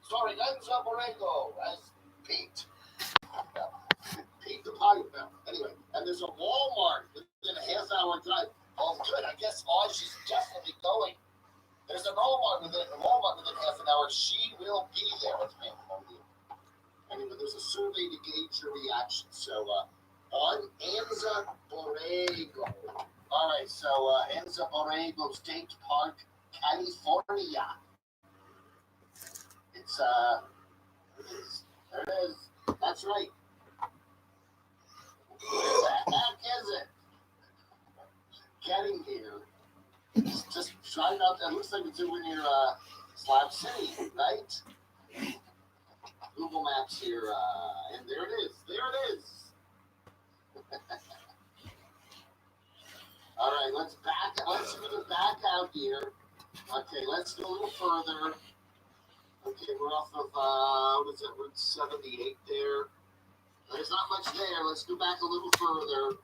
Sorry, Enzo Borrego as Pete. Pete the potty mouth. Anyway, and there's a Walmart within a half-hour drive. Oh, good. I guess she's definitely going. There's a Walmart within half an hour. She will be there with me. Anyway, there's a survey to gauge your reaction. So, on Enzo Borrego. All right, so Enzo Borrego State Park, California. It's there it is. That's right. Where the heck is it? Getting here. Just drive out there. It looks like it's over near Slab City, right? Google Maps here, and there it is. There it is. All right, let's move back out here. Okay, let's go a little further. Okay, we're off of what is it? Route 78 there. There's not much there. Let's go back a little further.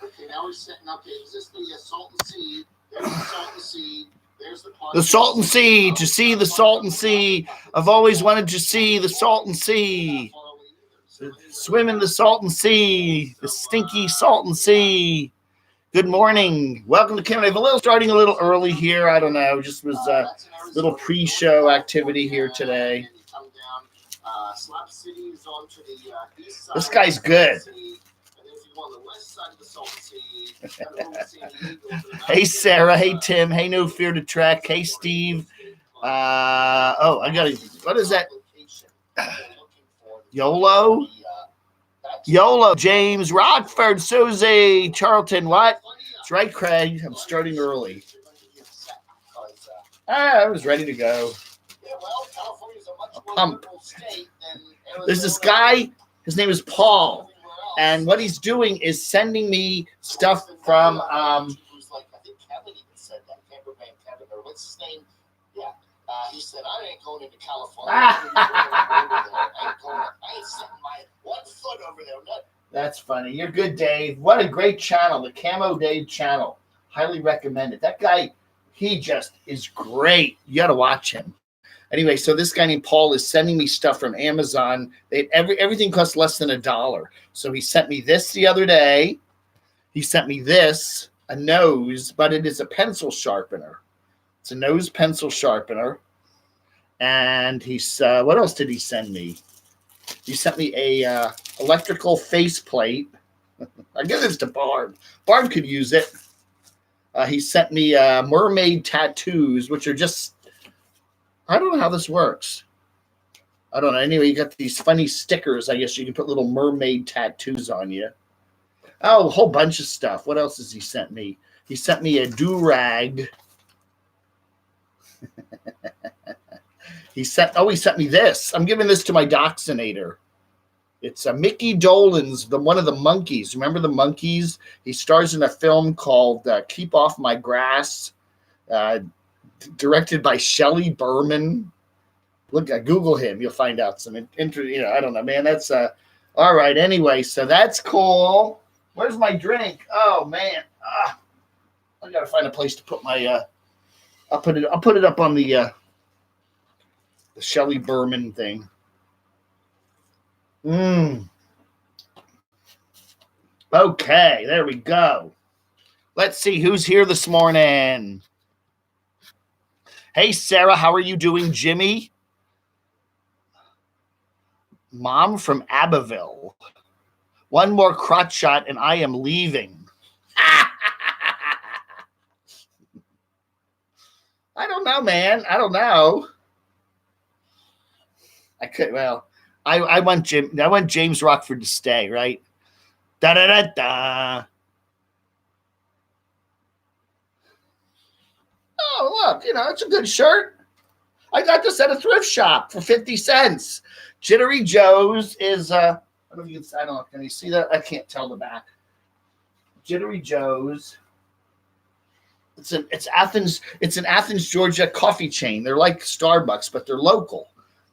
Okay, now we're sitting. Okay, is this the Salton Sea? There's the Salton Sea. There's the Parkway. The Salton Sea. To see the Salton Sea. I've always wanted to see the Salton Sea. Swim in the Salton Sea. The stinky Salton Sea. Good morning. Welcome to camodave. Starting a little early here. I don't know. Just was a little pre-show activity here today. This guy's good. Hey, Sarah. Hey, Tim. Hey, No Fear to Trek. Hey, Steve. What is that? YOLO? YOLO, James, Rockford, Susie, Charlton, what? That's right, Craig. I'm starting early. I was ready to go. Pump. There's this guy, his name is Paul, and what he's doing is sending me stuff from what's his name? Yeah. He said, I ain't going into California. I ain't setting my 1 foot over there. That's funny. You're good, Dave. What a great channel, the camodave channel. Highly recommend it. That guy, he just is great. You got to watch him. Anyway, so this guy named Paul is sending me stuff from Amazon. Everything costs less than $1. So he sent me this the other day. He sent me this, a nose, but it is a pencil sharpener. It's a nose pencil sharpener. And he's what else did he send me? He sent me a electrical faceplate. I give this to Barb. Barb could use it. He sent me mermaid tattoos, which are just, I don't know how this works. I don't know. Anyway, you got these funny stickers. I guess you can put little mermaid tattoos on you. Oh, a whole bunch of stuff. What else has he sent me? He sent me a do-rag. He sent me this. I'm giving this to my dachshundator. It's a Mickey Dolenz, one of the monkeys. Remember the monkeys? He stars in a film called Keep Off My Grass, directed by Shelley Berman. Look, Google him. You'll find out some I don't know, man. That's all right. Anyway, so that's cool. Where's my drink? Oh man, I gotta find a place to put my. I'll put it up on the Shelley Berman thing. Okay, there we go. Let's see who's here this morning. Hey, Sarah, how are you doing, Jimmy? Mom from Abbeville. One more crotch shot and I am leaving. I don't know, man. I don't know. I want James Rockford to stay, right? Da da da da. Oh, look, it's a good shirt. I got this at a thrift shop for 50 cents. Jittery Joe's is I don't know. Can you see that? I can't tell the back. Jittery Joe's. It's Athens. It's an Athens, Georgia coffee chain. They're like Starbucks, but they're local.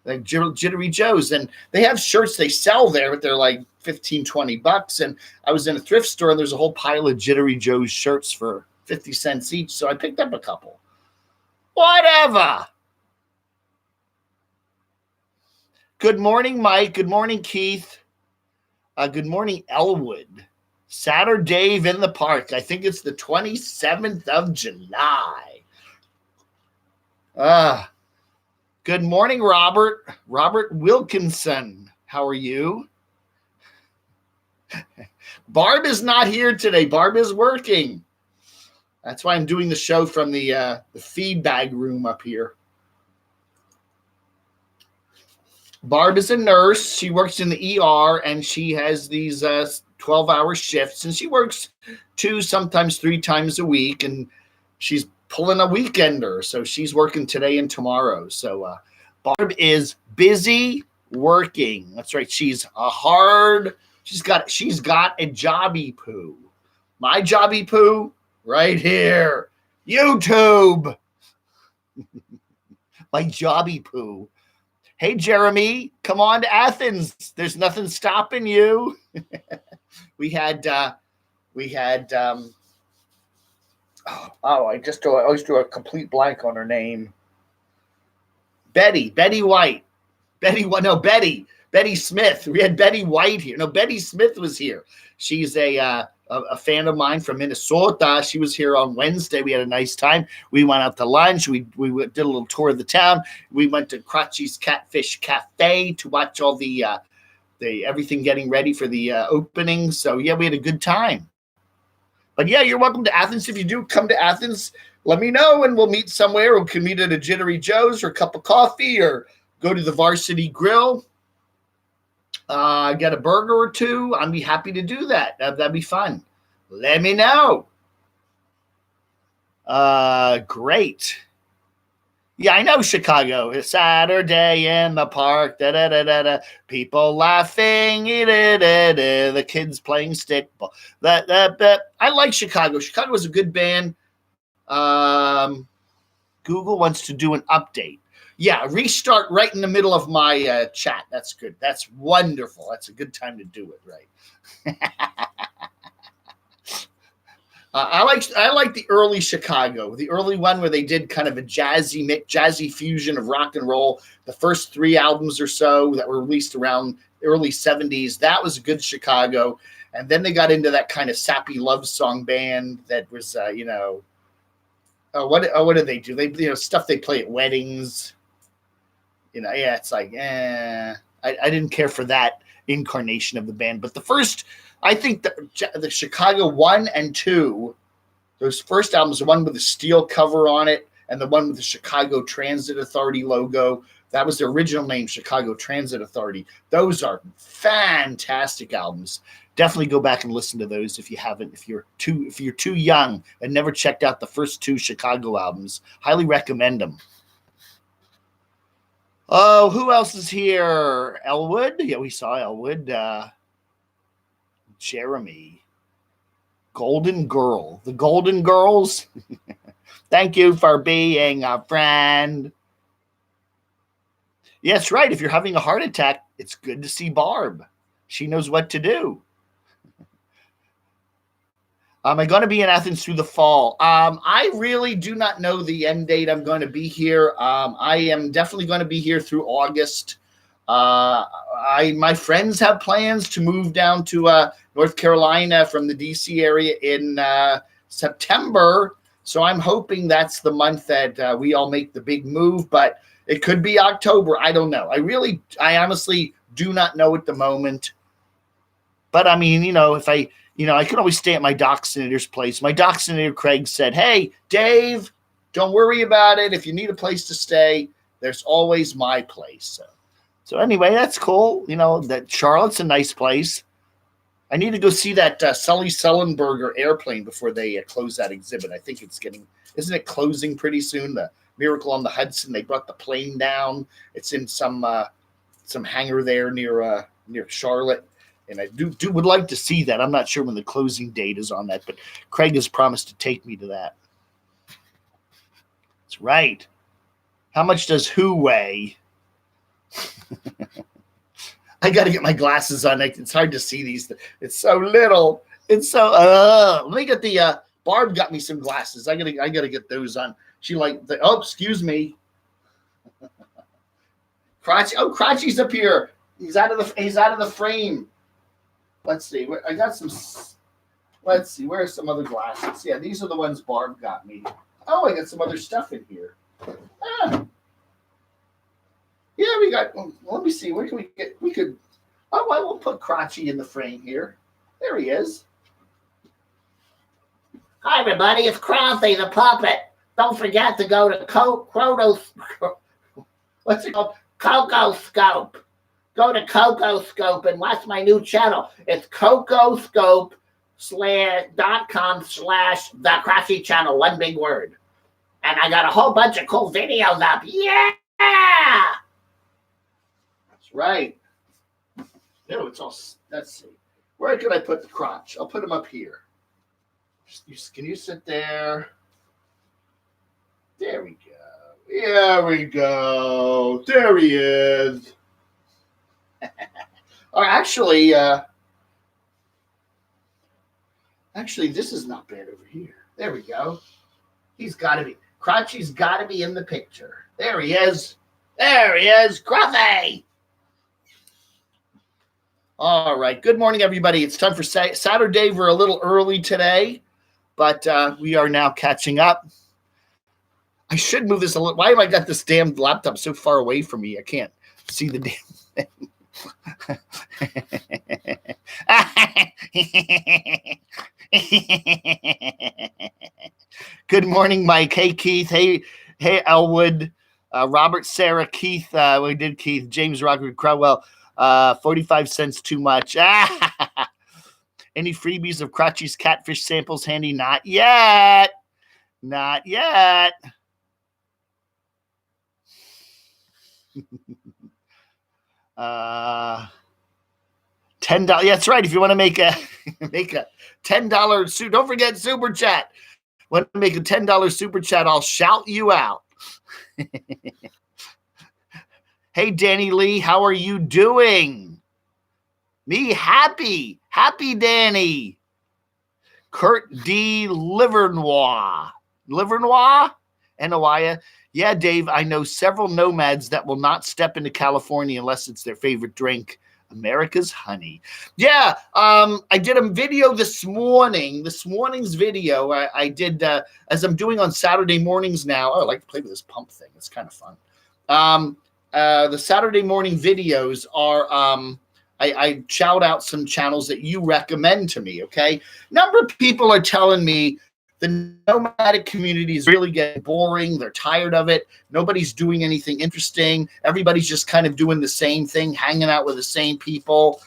Like Jittery Joe's, and they have shirts they sell there, but they're like $15-20. And I was in a thrift store, and there's a whole pile of Jittery Joe's shirts for 50 cents each. So I picked up a couple. Whatever. Good morning, Mike. Good morning, Keith. Good morning, Elwood. SaturDAVE in the park. I think it's the 27th of July. Good morning, Robert. Robert Wilkinson. How are you? Barb is not here today. Barb is working. That's why I'm doing the show from the feed bag room up here. Barb is a nurse. She works in the ER, and she has these 12-hour shifts, and she works 2, sometimes 3 times a week, and she's pulling a weekender, so she's working today and tomorrow. So Barb is busy working. That's right. She's got a jobby poo. My jobby poo right here. YouTube. My jobby poo. Hey, Jeremy, come on to Athens. There's nothing stopping you. I always do a complete blank on her name. Betty White. Betty Smith. We had Betty White here. No, Betty Smith was here. She's a fan of mine from Minnesota. She was here on Wednesday. We had a nice time. We went out to lunch. We did a little tour of the town. We went to Crotchy's Catfish Cafe to watch all the everything getting ready for the opening. So yeah, we had a good time. But yeah, you're welcome to Athens. If you do come to Athens, let me know and we'll meet somewhere. We can meet at a Jittery Joe's or a cup of coffee or go to the Varsity Grill. Get a burger or two. I'd be happy to do that. That'd be fun. Let me know. Great. Yeah, I know Chicago. It's Saturday in the park. Da, da, da, da, da. People laughing. Da, da, da. The kids playing stickball. I like Chicago. Chicago is a good band. Google wants to do an update. Yeah, restart right in the middle of my chat. That's good. That's wonderful. That's a good time to do it, right? I like the early Chicago, the early one where they did kind of a jazzy fusion of rock and roll. The first 3 albums or so that were released around early 70s, that was a good Chicago. And then they got into that kind of sappy love song band that was, what do they do? They, stuff they play at weddings. It's like, I didn't care for that incarnation of the band. But the first, I think the Chicago 1 and 2, those first albums, the one with the steel cover on it and the one with the Chicago Transit Authority logo, that was the original name, Chicago Transit Authority. Those are fantastic albums. Definitely go back and listen to those if you haven't. If you're too young and never checked out the first 2 Chicago albums, highly recommend them. Oh, who else is here? Elwood? Yeah, we saw Elwood. Jeremy. Golden Girl. The Golden Girls. Thank you for being a friend. Yes, right. If you're having a heart attack, it's good to see Barb. She knows what to do. Am I going to be in Athens through the fall? I really do not know the end date I'm going to be here. I am definitely going to be here through August. My friends have plans to move down to North Carolina from the DC area in September. So I'm hoping that's the month that we all make the big move, but it could be October. I don't know. I honestly do not know at the moment. But I mean, if I could always stay at my doxinator's place. My doxinator, Craig, said, hey, Dave, don't worry about it. If you need a place to stay, there's always my place. So anyway, that's cool. That Charlotte's a nice place. I need to go see that Sully Sullenberger airplane before they close that exhibit. I think isn't it closing pretty soon? The Miracle on the Hudson, they brought the plane down. It's in some hangar there near Charlotte. And I would like to see that. I'm not sure when the closing date is on that, but Craig has promised to take me to that. That's right. How much does who weigh? I got to get my glasses on. It's hard to see these. It's so little. It's so. Let me get the. Barb got me some glasses. I gotta get those on. She excuse me. Crotchy. Oh, Crotchy's up here. He's out of the frame. Let's see. I got some. Let's see. Where are some other glasses? Yeah, these are the ones Barb got me. Oh, I got some other stuff in here. Yeah, we got. Let me see. Where can we get? We could. Oh, I will put Crotchy in the frame here. There he is. Hi, everybody. It's Crotchy the puppet. Don't forget to go to What's it called? Cocoscope. Go to Cocoscope and watch my new channel. It's cocoscope.com/the Crotchy channel. One big word. And I got a whole bunch of cool videos up. Yeah! That's right. No, it's all. Let's see. Where could I put the crotch? I'll put him up here. Can you sit there? There we go. There we go. There he is. Or actually, this is not bad over here. There we go. He's got to be. Crotchy's got to be in the picture. There he is. There he is. Crotchy. All right. Good morning, everybody. It's time for SaturDAVE. We're a little early today, but we are now catching up. I should move this a little. Why have I got this damn laptop so far away from me? I can't see the damn thing. Good morning, Mike. Hey, Keith. Hey, Elwood. Robert, Sarah, Keith. We did Keith. James, Rockford, Crowell. 45 cents too much. Any freebies of Crotchy's catfish samples handy? Not yet. Not yet. $10. Yeah, that's right. If you want to make a $10 suit, don't forget super chat. Want to make a $10 super chat? I'll shout you out. Hey, Danny Lee, how are you doing? Me happy. Happy, Danny. Kurt D. Livernois. Livernois? Anawaya. Yeah, Dave, I know several nomads that will not step into California unless it's their favorite drink. America's honey. Yeah, I did a video this morning. This morning's video I did, as I'm doing on Saturday mornings now. Oh, I like to play with this pump thing. It's kind of fun. The Saturday morning videos are, I shout out some channels that you recommend to me, okay? Number of people are telling me the nomadic community is really getting boring. They're tired of it. Nobody's doing anything interesting. Everybody's just kind of doing the same thing, hanging out with the same people,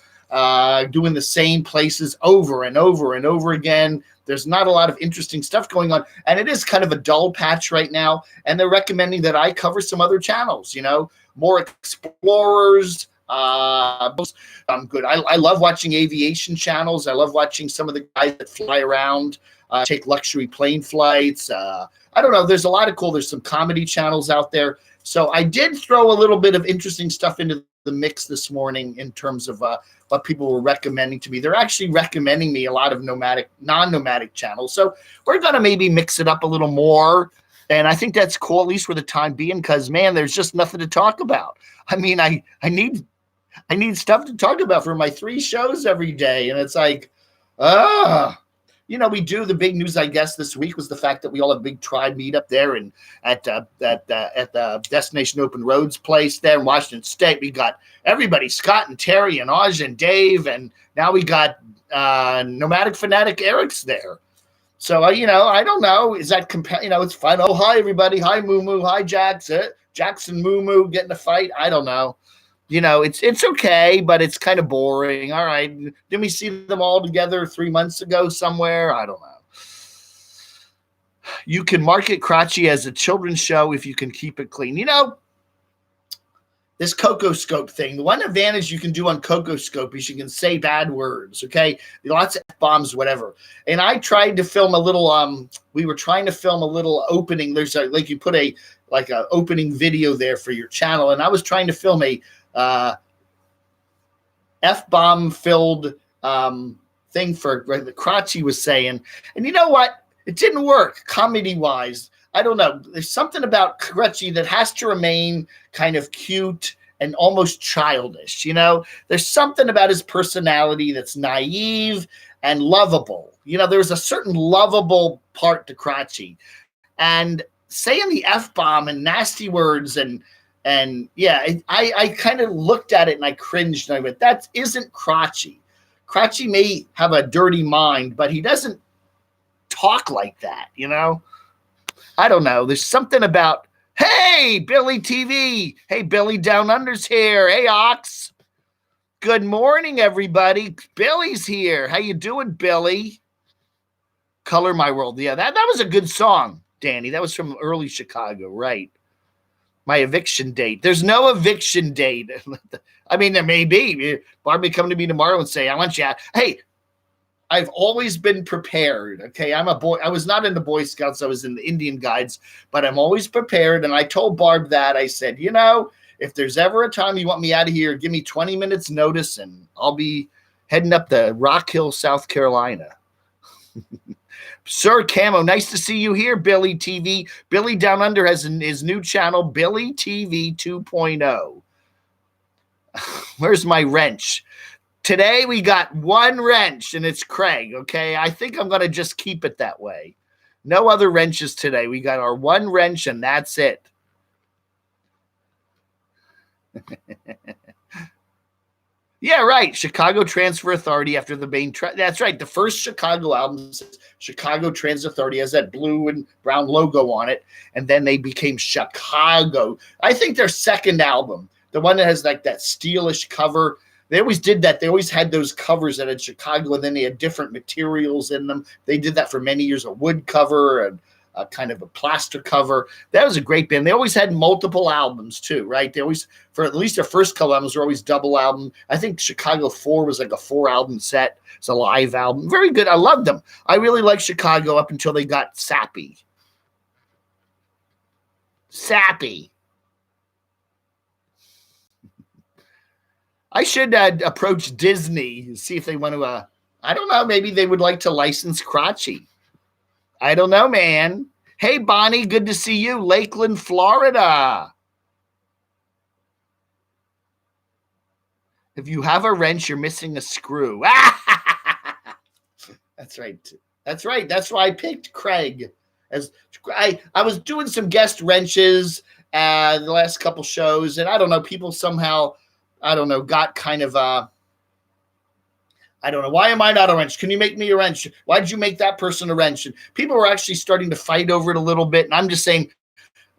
doing the same places over and over and over again. There's not a lot of interesting stuff going on. And it is kind of a dull patch right now. And they're recommending that I cover some other channels, you know, more explorers. I'm good. I love watching aviation channels. I love watching some of the guys that fly around. Take luxury plane flights. I don't know. There's a lot of cool. There's some comedy channels out there. So I did throw a little bit of interesting stuff into the mix this morning in terms of what people were recommending to me. They're actually recommending me a lot of non-nomadic channels. So we're going to maybe mix it up a little more. And I think that's cool, at least for the time being, because, man, there's just nothing to talk about. I mean, I need stuff to talk about for my 3 shows every day. And it's like, you know, we do the big news, I guess, this week was the fact that we all have a big tribe meetup there and at the Destination Open Roads place there in Washington State. We got everybody, Scott and Terry and Aj and Dave, and now we got Nomadic Fanatic Eric's there. So, you know, I don't know. Is that, you know, it's fun. Oh, hi, everybody. Hi, Moo Moo. Hi, Jackson Moo Moo getting a fight. I don't know. You know, it's okay, but it's kind of boring. All right. Didn't we see them all together 3 months ago somewhere? I don't know. You can market Crotchy as a children's show if you can keep it clean. You know, this Cocoscope thing, the one advantage you can do on Cocoscope is you can say bad words, okay? Lots of F-bombs, whatever. And I tried to film a little, we were trying to film a little opening. There's a, like you put a opening video there for your channel. And I was trying to film a F-bomb filled thing for the Crotchy was saying. And you know what? It didn't work comedy-wise. I don't know. There's something about Crotchy that has to remain kind of cute and almost childish. You know, there's something about his personality that's naive and lovable. You know, there's a certain lovable part to Crotchy, and saying the F-bomb and nasty words and yeah, I kind of looked at it and I cringed and I went, that isn't Crotchy. Crotchy may have a dirty mind, but he doesn't talk like that, you know? I don't know. There's something about, hey, Billy TV. Hey, Billy Down Under's here. Hey, Ox. Good morning, everybody. Billy's here. How you doing, Billy? Color My World. Yeah, that was a good song, Danny. That was from early Chicago, right? My eviction date. There's no eviction date. I mean, there may be. Barbie come to me tomorrow and say, I want you out. Hey, I've always been prepared. Okay. I'm a boy. I was not in the Boy Scouts. I was in the Indian Guides, but I'm always prepared. And I told Barb that. I said, you know, if there's ever a time you want me out of here, give me 20 minutes notice and I'll be heading up to Rock Hill, South Carolina. Sir Camo, nice to see you here, Billy TV. Billy Down Under has his new channel, Billy TV 2.0. Where's my wrench? Today we got one wrench, and it's Craig, okay? I think I'm going to just keep it that way. No other wrenches today. We got our one wrench, and that's it. Yeah, right. Chicago Transfer Authority after the main. That's right. The first Chicago album says Chicago Transit Authority, has that blue and brown logo on it. And then they became Chicago. I think their second album, the one that has like that steelish cover, they always did that. They always had those covers that had Chicago, and then they had different materials in them. They did that for many years, a wood cover and a kind of a plaster cover. That was a great band. They always had multiple albums too, right? They always, for at least their first couple albums, were always double album. I think Chicago 4 was like a 4-album set. It's a live album. Very good. I loved them. I really liked Chicago up until they got sappy. Sappy. I should approach Disney and see if they want to, I don't know, maybe they would like to license Crotchy. I don't know, man. Hey, Bonnie, good to see you. Lakeland, Florida. If you have a wrench, you're missing a screw. That's right. That's right. That's why I picked Craig. As I was doing some guest wrenches the last couple shows, and I don't know, people somehow, I don't know, got kind of I don't know. Why am I not a wrench? Can you make me a wrench? Why did you make that person a wrench? And people were actually starting to fight over it a little bit. And I'm just saying,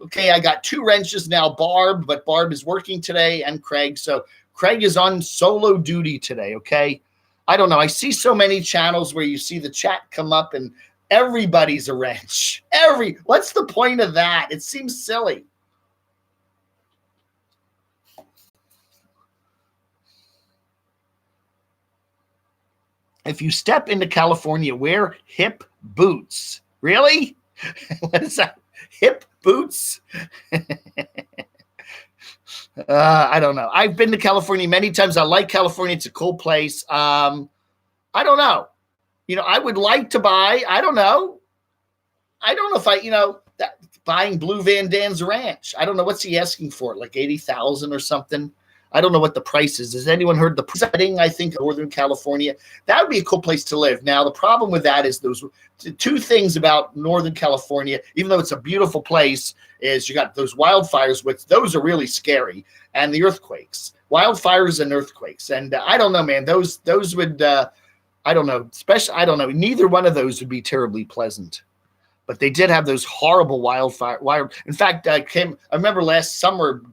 okay, I got 2 wrenches now, Barb, but Barb is working today, and Craig. So Craig is on solo duty today, okay? I don't know. I see so many channels where you see the chat come up and everybody's a wrench. What's the point of that? It seems silly. If you step into California, wear hip boots. Really? What is that? Hip boots? I don't know. I've been to California many times. I like California. It's a cool place. I don't know. You know, I would like to buy, I don't know if that buying Blue Van Dan's ranch. I don't know. What's he asking for? Like 80,000 or something? I don't know what the price is. Has anyone heard the setting? I think Northern California, that would be a cool place to live. Now, the problem with that is those 2 things about Northern California, even though it's a beautiful place, is you got those wildfires, which those are really scary, and the earthquakes, wildfires and earthquakes. And I don't know, man, those would, I don't know, neither one of those would be terribly pleasant. But they did have those horrible wildfire. In fact, I remember last summer,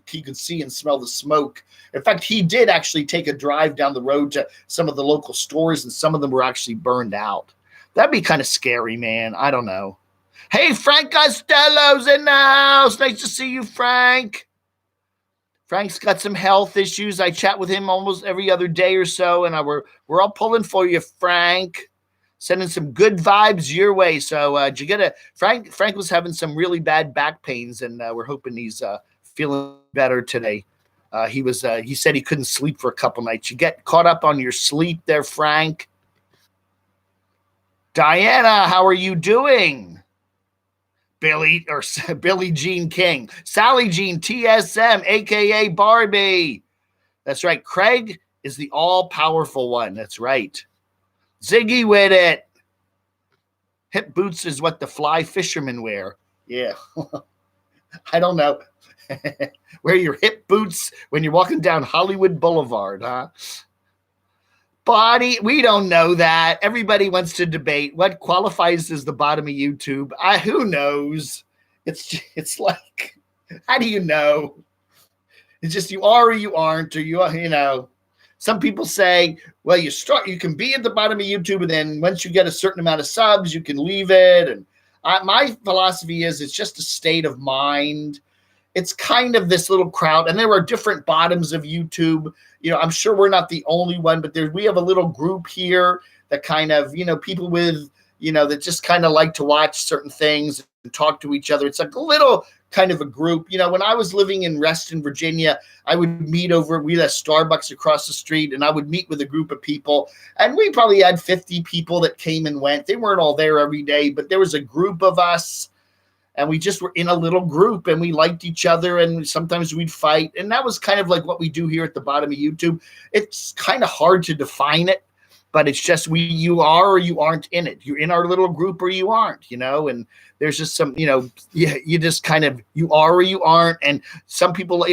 he could see and smell the smoke. In fact, he did actually take a drive down the road to some of the local stores, and some of them were actually burned out. That'd be kind of scary, man. I don't know. Hey, Frank Costello's in the house. Nice to see you, Frank. Frank's got some health issues. I chat with him almost every other day or so, and we're all pulling for you, Frank. Sending some good vibes your way. So did you get a Frank was having some really bad back pains, and we're hoping he's feeling better today. He said he couldn't sleep for a couple nights. You get caught up on your sleep there, Frank. Diana, how are you doing? Billy Jean King. Sally Jean TSM, aka Barbie. That's right. Craig is the all-powerful one. That's right. Ziggy with it. Hip boots is what the fly fishermen wear. Yeah. I don't know. Wear your hip boots when you're walking down Hollywood Boulevard, huh? Body, we don't know that. Everybody wants to debate what qualifies as the bottom of YouTube. Who knows? It's like, how do you know? It's just you are or you aren't, or you know. Some people say, well, you can be at the bottom of YouTube, and then once you get a certain amount of subs, you can leave it. And my philosophy is it's just a state of mind. It's kind of this little crowd, and there are different bottoms of YouTube. You know, I'm sure we're not the only one, but we have a little group here that kind of, people with, that just kind of like to watch certain things and talk to each other. It's like a little kind of a group. When I was living in Reston, Virginia, I would meet we had a Starbucks across the street, and I would meet with a group of people, and we probably had 50 people that came and went. They weren't all there every day, but there was a group of us. And we just were in a little group, and we liked each other, and sometimes we'd fight. And that was kind of like what we do here at the bottom of YouTube. It's kind of hard to define it, but it's just you are or you aren't in it. You're in our little group or you aren't, and there's just some, you just kind of, you are or you aren't. And some people,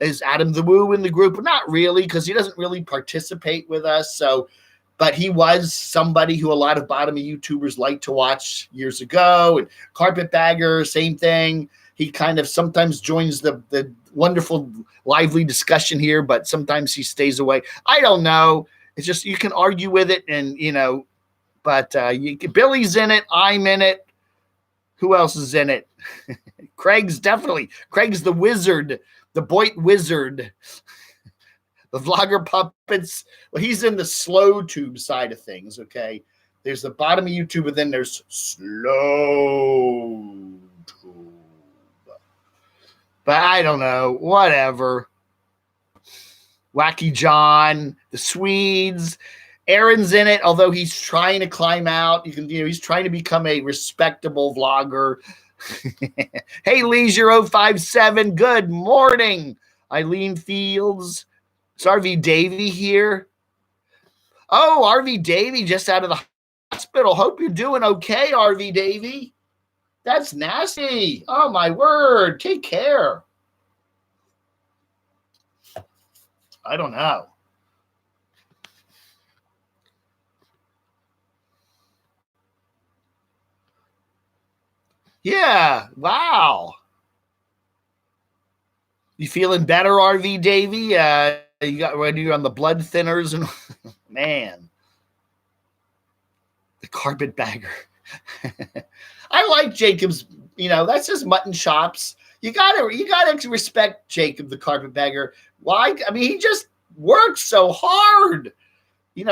is Adam the Woo in the group? Not really, because he doesn't really participate with us. So, but he was somebody who a lot of bottom of YouTubers liked to watch years ago. And Carpetbagger, same thing. He kind of sometimes joins the wonderful, lively discussion here, but sometimes he stays away. I don't know. It's just, you can argue with it, and, but Billy's in it. I'm in it. Who else is in it? Craig's the wizard, the Boit wizard. The vlogger puppets, well, he's in the slow tube side of things, okay? There's the bottom of YouTube, and then there's slow tube. But I don't know, whatever. Wacky John, the Swedes. Aaron's in it, although he's trying to climb out. He's trying to become a respectable vlogger. Hey, Leisure057, good morning. Eileen Fields. It's RV Davey here. Oh, RV Davey just out of the hospital. Hope you're doing okay, RV Davey. That's nasty. Oh, my word. Take care. I don't know. Yeah. Wow. You feeling better, RV Davey? You got ready on the blood thinners, and man, the Carpetbagger. I like Jacob's. That's his mutton chops. You gotta respect Jacob, the Carpetbagger. Why? I mean, he just works so hard. He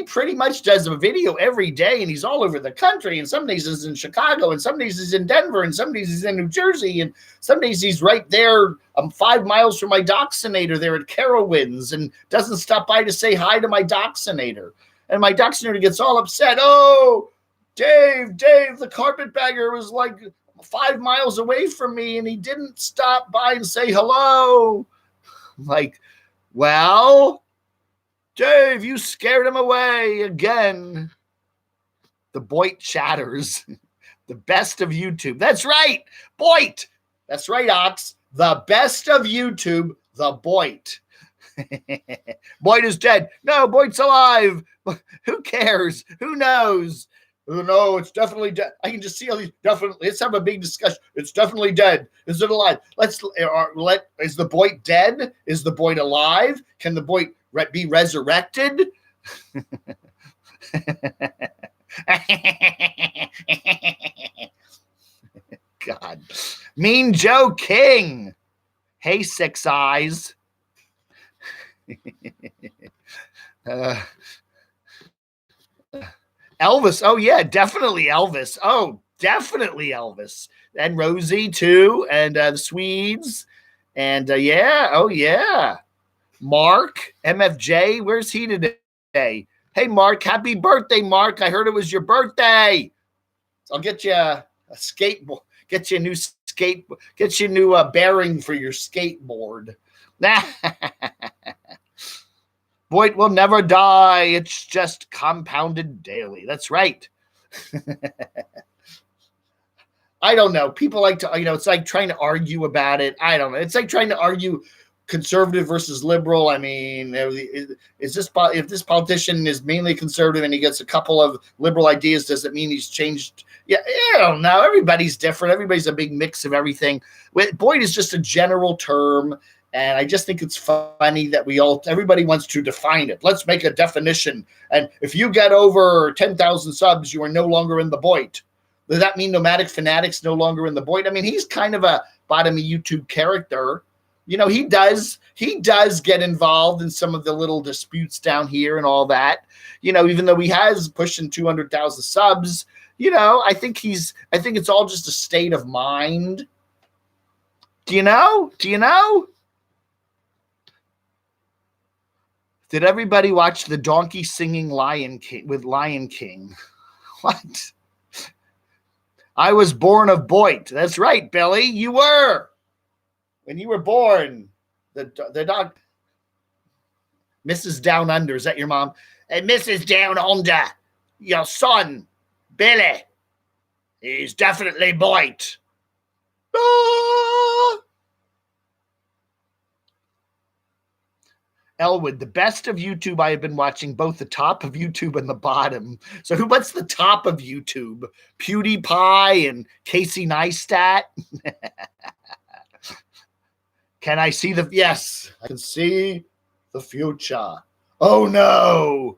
pretty much does a video every day, and he's all over the country. And some days he's in Chicago, and some days he's in Denver, and some days he's in New Jersey, and some days he's right there 5 miles from my Doxinator there at Carowinds, and doesn't stop by to say hi to my Doxinator. And my Doxinator gets all upset. Oh, Dave, the Carpetbagger was like 5 miles away from me, and he didn't stop by and say hello. I'm like, well, Dave, you scared him away again. The Boit chatters. The best of YouTube. That's right, Boit. That's right, Ox. The best of YouTube, the Boit. Boit is dead. No, Boit's alive. Who cares? Who knows? Oh, no, it's definitely dead. I can just see all these. Definitely, let's have a big discussion. It's definitely dead. Is it alive? Is the Boit dead? Is the Boit alive? Can the Boit be resurrected? God. Mean Joe King. Hey, Six Eyes. Elvis. Oh, yeah, definitely Elvis. Oh, definitely Elvis. And Rosie, too. And the Swedes. And, yeah. Oh, yeah. Mark, MFJ. Where's he today? Hey, Mark. Happy birthday, Mark. I heard it was your birthday. I'll get you a skateboard. Get you a new get you a new bearing for your skateboard. Voight will never die. It's just compounded daily. That's right. I don't know. People like to, it's like trying to argue about it. I don't know. It's like trying to argue conservative versus liberal. I mean, if this politician is mainly conservative and he gets a couple of liberal ideas, does it mean he's changed? Yeah, I don't know. Everybody's different. Everybody's a big mix of everything. Voight is just a general term. And I just think it's funny that everybody wants to define it. Let's make a definition. And if you get over 10,000 subs, you are no longer in the Voight. Does that mean Nomadic Fanatics no longer in the Voight? I mean, he's kind of a bottom of YouTube character. He does get involved in some of the little disputes down here and all that. Even though he has pushing 200,000 subs, I think it's all just a state of mind. Do you know? Did everybody watch the donkey singing Lion King? What? I was born of Voight. That's right, Billy. You were. When you were born, the dog. Mrs. Down Under, is that your mom? Hey, Mrs. Down Under, your son, Billy, he's definitely Voight. Ah! Elwood, the best of YouTube I have been watching, both the top of YouTube and the bottom. So what's the top of YouTube? PewDiePie and Casey Neistat? Can I see yes, I can see the future. Oh no,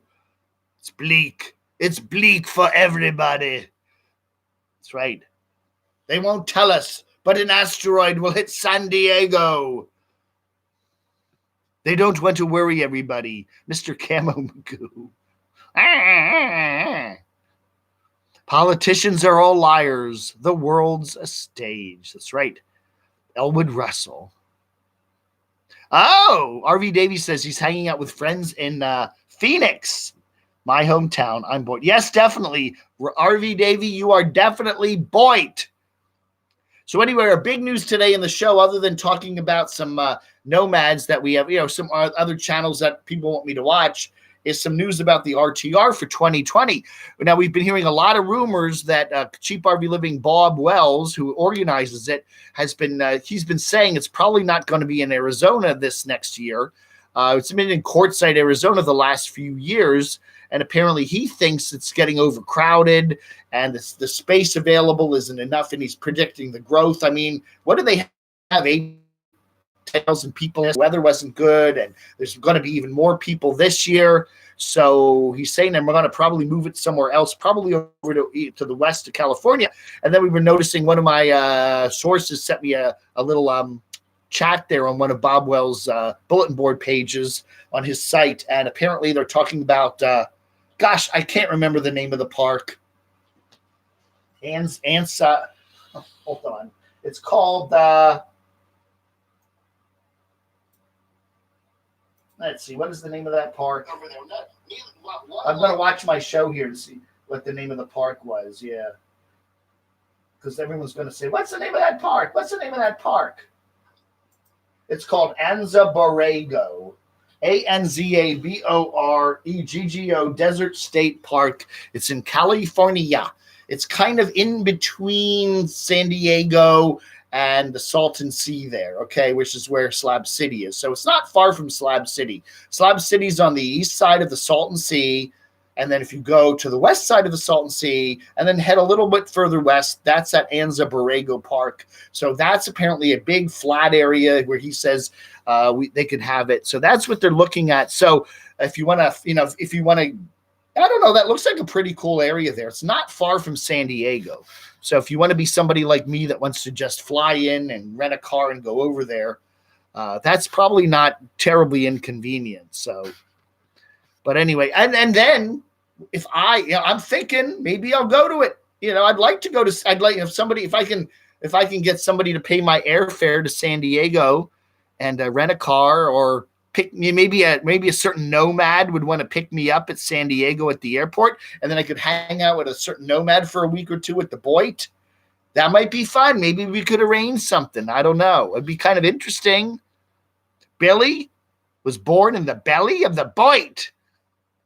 it's bleak. It's bleak for everybody. That's right. They won't tell us, but an asteroid will hit San Diego. They don't want to worry everybody. Mr. Camo Magoo. Politicians are all liars. The world's a stage. That's right. Elwood Russell. Oh, RV Davies says he's hanging out with friends in Phoenix, my hometown. I'm Voight. Yes, definitely. RV Davy, you are definitely Voight. So anyway, our big news today in the show, other than talking about some nomads that we have, some other channels that people want me to watch, is some news about the RTR for 2020. Now, we've been hearing a lot of rumors that Cheap RV Living Bob Wells, who organizes it, he's been saying it's probably not going to be in Arizona this next year. It's been in Quartzsite, Arizona the last few years, and apparently he thinks it's getting overcrowded and the space available isn't enough, and he's predicting the growth. I mean, what do they have? 8,000 people. The weather wasn't good, and there's going to be even more people this year. So he's saying that we're going to probably move it somewhere else, probably over to the west of California. And then we were noticing one of my sources sent me a little chat there on one of Bob Wells' bulletin board pages on his site. And apparently they're talking about, I can't remember the name of the park. Hold on. It's called, let's see, what is the name of that park? I'm going to watch my show here to see what the name of the park was, yeah. Because everyone's going to say, what's the name of that park? What's the name of that park? It's called Anza Borrego. ANZABOREGGO Desert State Park. It's in California. It's kind of in between San Diego and the Salton Sea there, okay, which is where Slab City is. So it's not far from Slab City. Slab City's on the east side of the Salton Sea, and then if you go to the west side of the Salton Sea and then head a little bit further west, that's at Anza Borrego Park. So that's apparently a big flat area where he says they could have it. So that's what they're looking at. So if you want to, I don't know, that looks like a pretty cool area there. It's not far from San Diego. So if you want to be somebody like me that wants to just fly in and rent a car and go over there, that's probably not terribly inconvenient. So, but anyway, and then if I'm thinking maybe I'll go to it. I'd like to go to. I'd like if I can get somebody to pay my airfare to San Diego and rent a car, or pick me. Maybe a certain nomad would want to pick me up at San Diego at the airport, and then I could hang out with a certain nomad for a week or two at the Voight. That might be fun. Maybe we could arrange something. I don't know. It'd be kind of interesting. Billy was born in the belly of the Boit.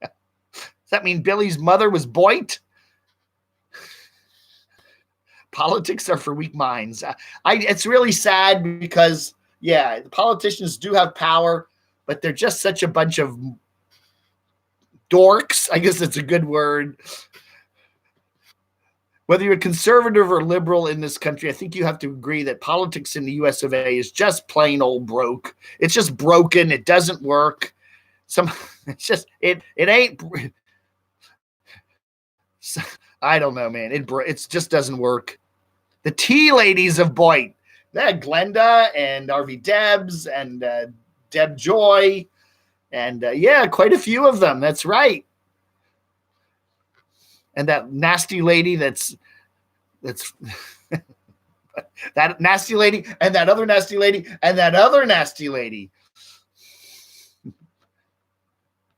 Does that mean Billy's mother was Boit? Politics are for weak minds. It's really sad because, yeah, the politicians do have power, but they're just such a bunch of dorks. I guess that's a good word. Whether you're conservative or liberal in this country, I think you have to agree that politics in the US of A is just plain old broke. It's just broken. It doesn't work. It's just, it ain't, I don't know, man. It just doesn't work. The tea ladies of Boit. Glenda and RV Debs and Deb Joy. And yeah, quite a few of them. That's right. And that nasty lady that's that nasty lady and that other nasty lady and that other nasty lady.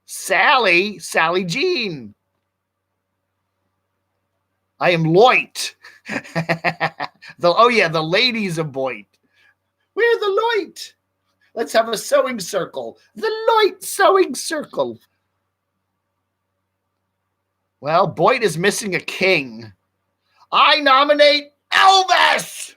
Sally Jean. I am Loit. The ladies of Boit. We're the Loit. Let's have a sewing circle. The Loit sewing circle. Well, Boit is missing a king. I nominate Elvis.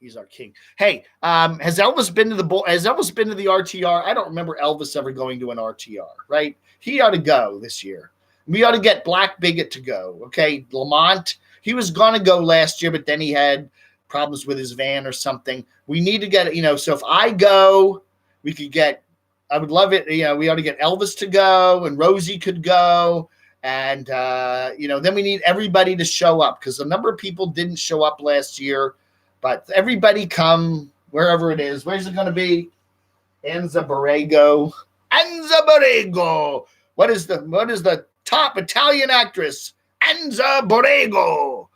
He's our king. Hey, has Elvis been to the RTR? I don't remember Elvis ever going to an RTR, right? He ought to go this year. We ought to get Black Bigot to go. Okay, Lamont. He was gonna go last year, but then he had problems with his van or something. We need to get so if I go, we could get. I would love it. We ought to get Elvis to go, and Rosie could go, and then we need everybody to show up because a number of people didn't show up last year. But everybody come wherever it is. Where's it going to be? Anza Borrego. What is the top Italian actress? Anza Borrego.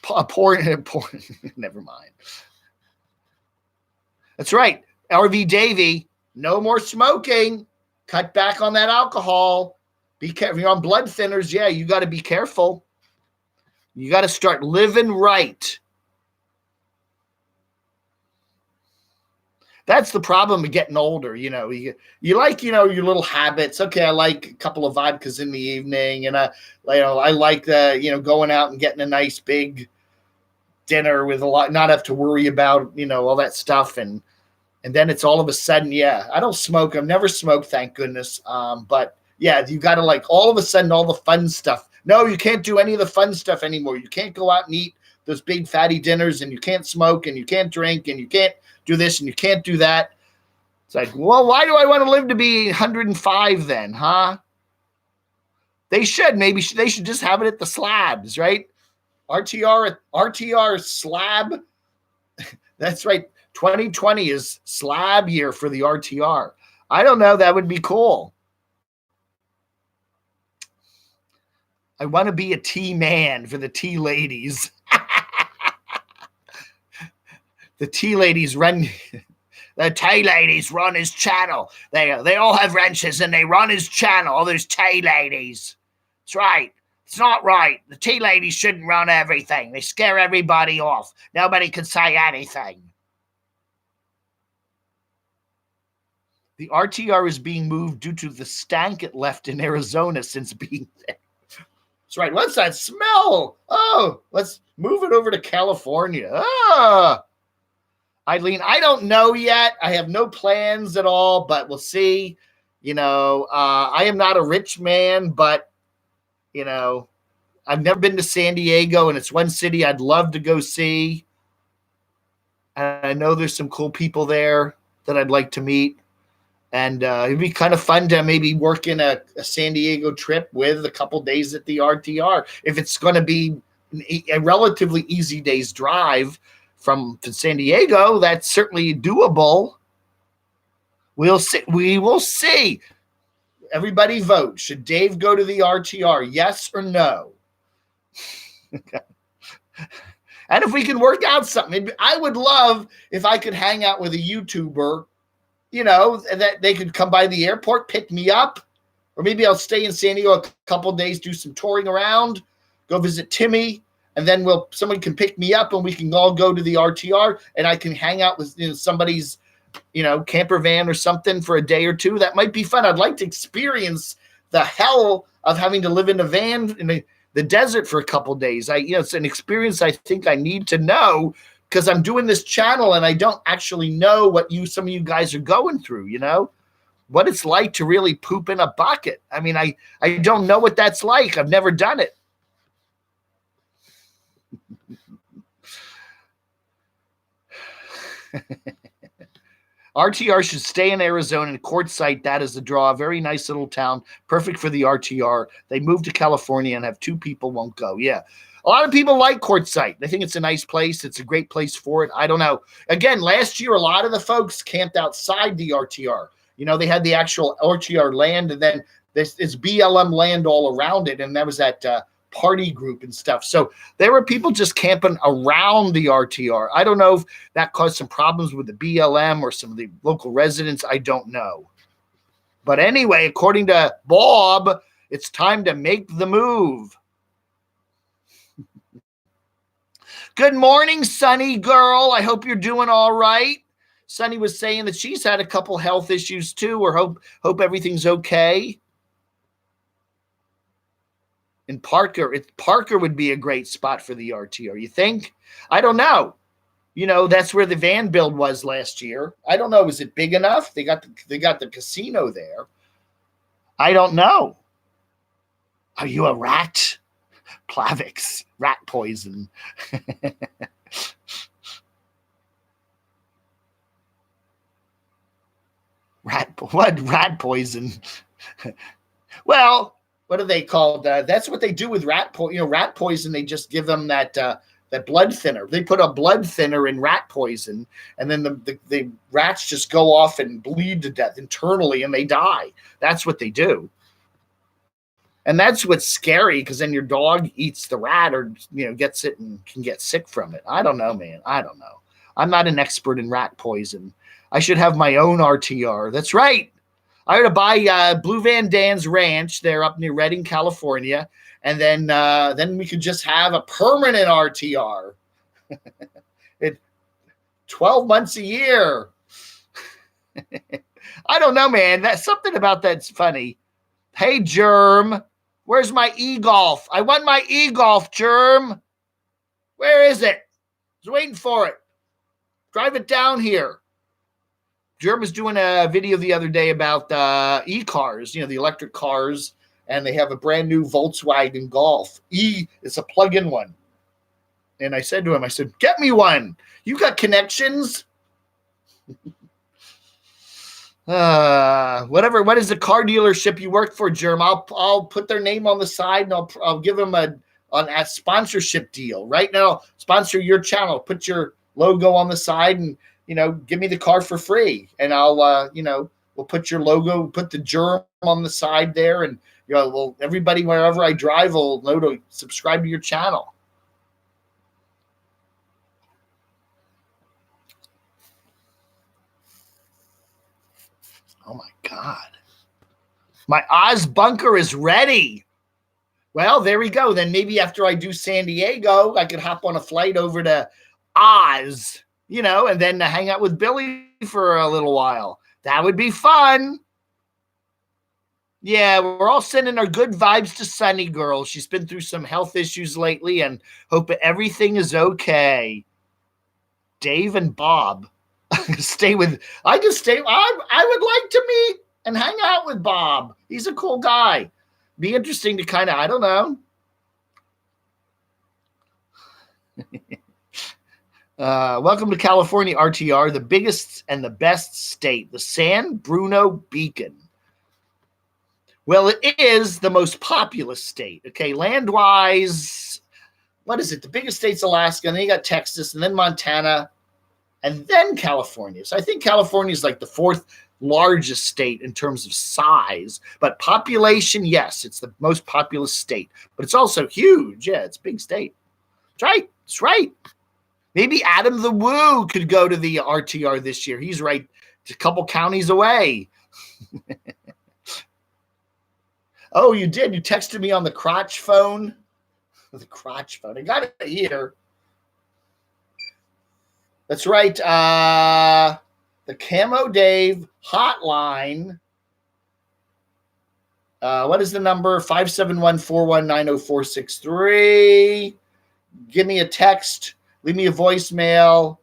Poor, never mind. That's right. RV Davey, no more smoking. Cut back on that alcohol. Be careful. You're on blood thinners. Yeah, you got to be careful. You got to start living right. That's the problem of getting older. You like, your little habits. Okay, I like a couple of vodkas in the evening, and I like going out and getting a nice big dinner with a lot, not have to worry about, all that stuff. And then it's all of a sudden, yeah, I don't smoke. I've never smoked, thank goodness. But yeah, you got to all of a sudden, all the fun stuff. No, you can't do any of the fun stuff anymore. You can't go out and eat those big fatty dinners, and you can't smoke, and you can't drink, and you can't do this, and you can't do that. It's like, well, why do I want to live to be 105 then, huh? Maybe they should just have it at the slabs, right? RTR slab. That's right. 2020 is slab year for the RTR. I don't know. That would be cool. I want to be a tea man for the tea ladies. The tea ladies run. The tea ladies run his channel. They all have wrenches and they run his channel. All those tea ladies. That's right. It's not right. The tea ladies shouldn't run everything. They scare everybody off. Nobody can say anything. The RTR is being moved due to the stank it left in Arizona since being there. That's right. What's that smell? Oh, let's move it over to California. Eileen, I don't know yet. I have no plans at all, but we'll see. I am not a rich man, but, I've never been to San Diego, and it's one city I'd love to go see. And I know there's some cool people there that I'd like to meet. And it'd be kind of fun to maybe work in a San Diego trip with a couple days at the RTR. If it's going to be a relatively easy day's drive from San Diego, that's certainly doable. We'll see. We will see. Everybody vote. Should Dave go to the RTR? Yes or no? And if we can work out something, I would love if I could hang out with a YouTuber, that they could come by the airport, pick me up, Or maybe I'll stay in San Diego a couple of days, do some touring around, go visit Timmy, and then someone can pick me up and we can all go to the RTR and I can hang out with somebody's camper van or something for a day or two. That might be fun. I'd like to experience the hell of having to live in a van in the desert for a couple of days. It's an experience I think I need to know because I'm doing this channel and I don't actually know what some of you guys are going through, what it's like to really poop in a bucket. I mean, I don't know what that's like. I've never done it. RTR should stay in Arizona and Quartzsite. That is the draw. A very nice little town. Perfect for the RTR. They moved to California and have 2 people won't go. Yeah. A lot of people like Quartzsite. They think it's a nice place. It's a great place for it. I don't know. Again, last year, a lot of the folks camped outside the RTR. They had the actual RTR land and then this BLM land all around it. And that was that party group and stuff. So there were people just camping around the RTR. I don't know if that caused some problems with the BLM or some of the local residents. I don't know. But anyway, according to Bob, it's time to make the move. Good morning, Sunny girl. I hope you're doing all right. Sunny was saying that she's had a couple health issues too, or hope everything's okay. In Parker would be a great spot for the RTR. You think? I don't know. That's where the van build was last year. I don't know. Is it big enough? They got the casino there. I don't know. Are you a rat? Plavix, rat poison. Rat poison? Well, what are they called? That's what they do with rat poison. Rat poison, they just give them that blood thinner. They put a blood thinner in rat poison, and then the rats just go off and bleed to death internally, and they die. That's what they do. And that's what's scary, because then your dog eats the rat or gets it and can get sick from it. I don't know, man. I don't know. I'm not an expert in rat poison. I should have my own RTR. That's right. I ought to buy Blue Van Dan's ranch there up near Redding, California, and then we could just have a permanent RTR. 12 months a year. I don't know, man. That's something about that's funny. Hey, Germ, where's my e-golf? I want my e-golf, Germ. Where is it? I was waiting for it. Drive it down here. Germ was doing a video the other day about e-cars, the electric cars, and they have a brand new Volkswagen Golf. It's a plug-in one. And I said to him, get me one. You got connections? What is the car dealership you work for, Germ? I'll put their name on the side and I'll give them a sponsorship deal. Right now, sponsor your channel. Put your logo on the side and give me the car for free, and I'll, we'll put your logo, put the Germ on the side there, and everybody wherever I drive will know to subscribe to your channel. Oh my God, my Oz bunker is ready. Well, there we go. Then maybe after I do San Diego, I could hop on a flight over to Oz. And then to hang out with Billy for a little while. That would be fun. Yeah, we're all sending our good vibes to Sunny Girl. She's been through some health issues lately and hope everything is okay. Dave and Bob. I would like to meet and hang out with Bob. He's a cool guy. Be interesting to kind of, I don't know. Welcome to California, RTR, the biggest and the best state, the San Bruno Beacon. Well, it is the most populous state. Okay, land-wise, what is it? The biggest state's Alaska, and then you got Texas, and then Montana, and then California. So I think California is like the 4th largest state in terms of size. But population, yes, it's the most populous state. But it's also huge. Yeah, it's a big state. That's right. That's right. Maybe Adam the Woo could go to the RTR this year. He's right a couple counties away. Oh, you did. You texted me on the crotch phone. The crotch phone. I got it here. That's right. The Camo Dave hotline. What is the number? 571-419-0463. Give me a text. Leave me a voicemail.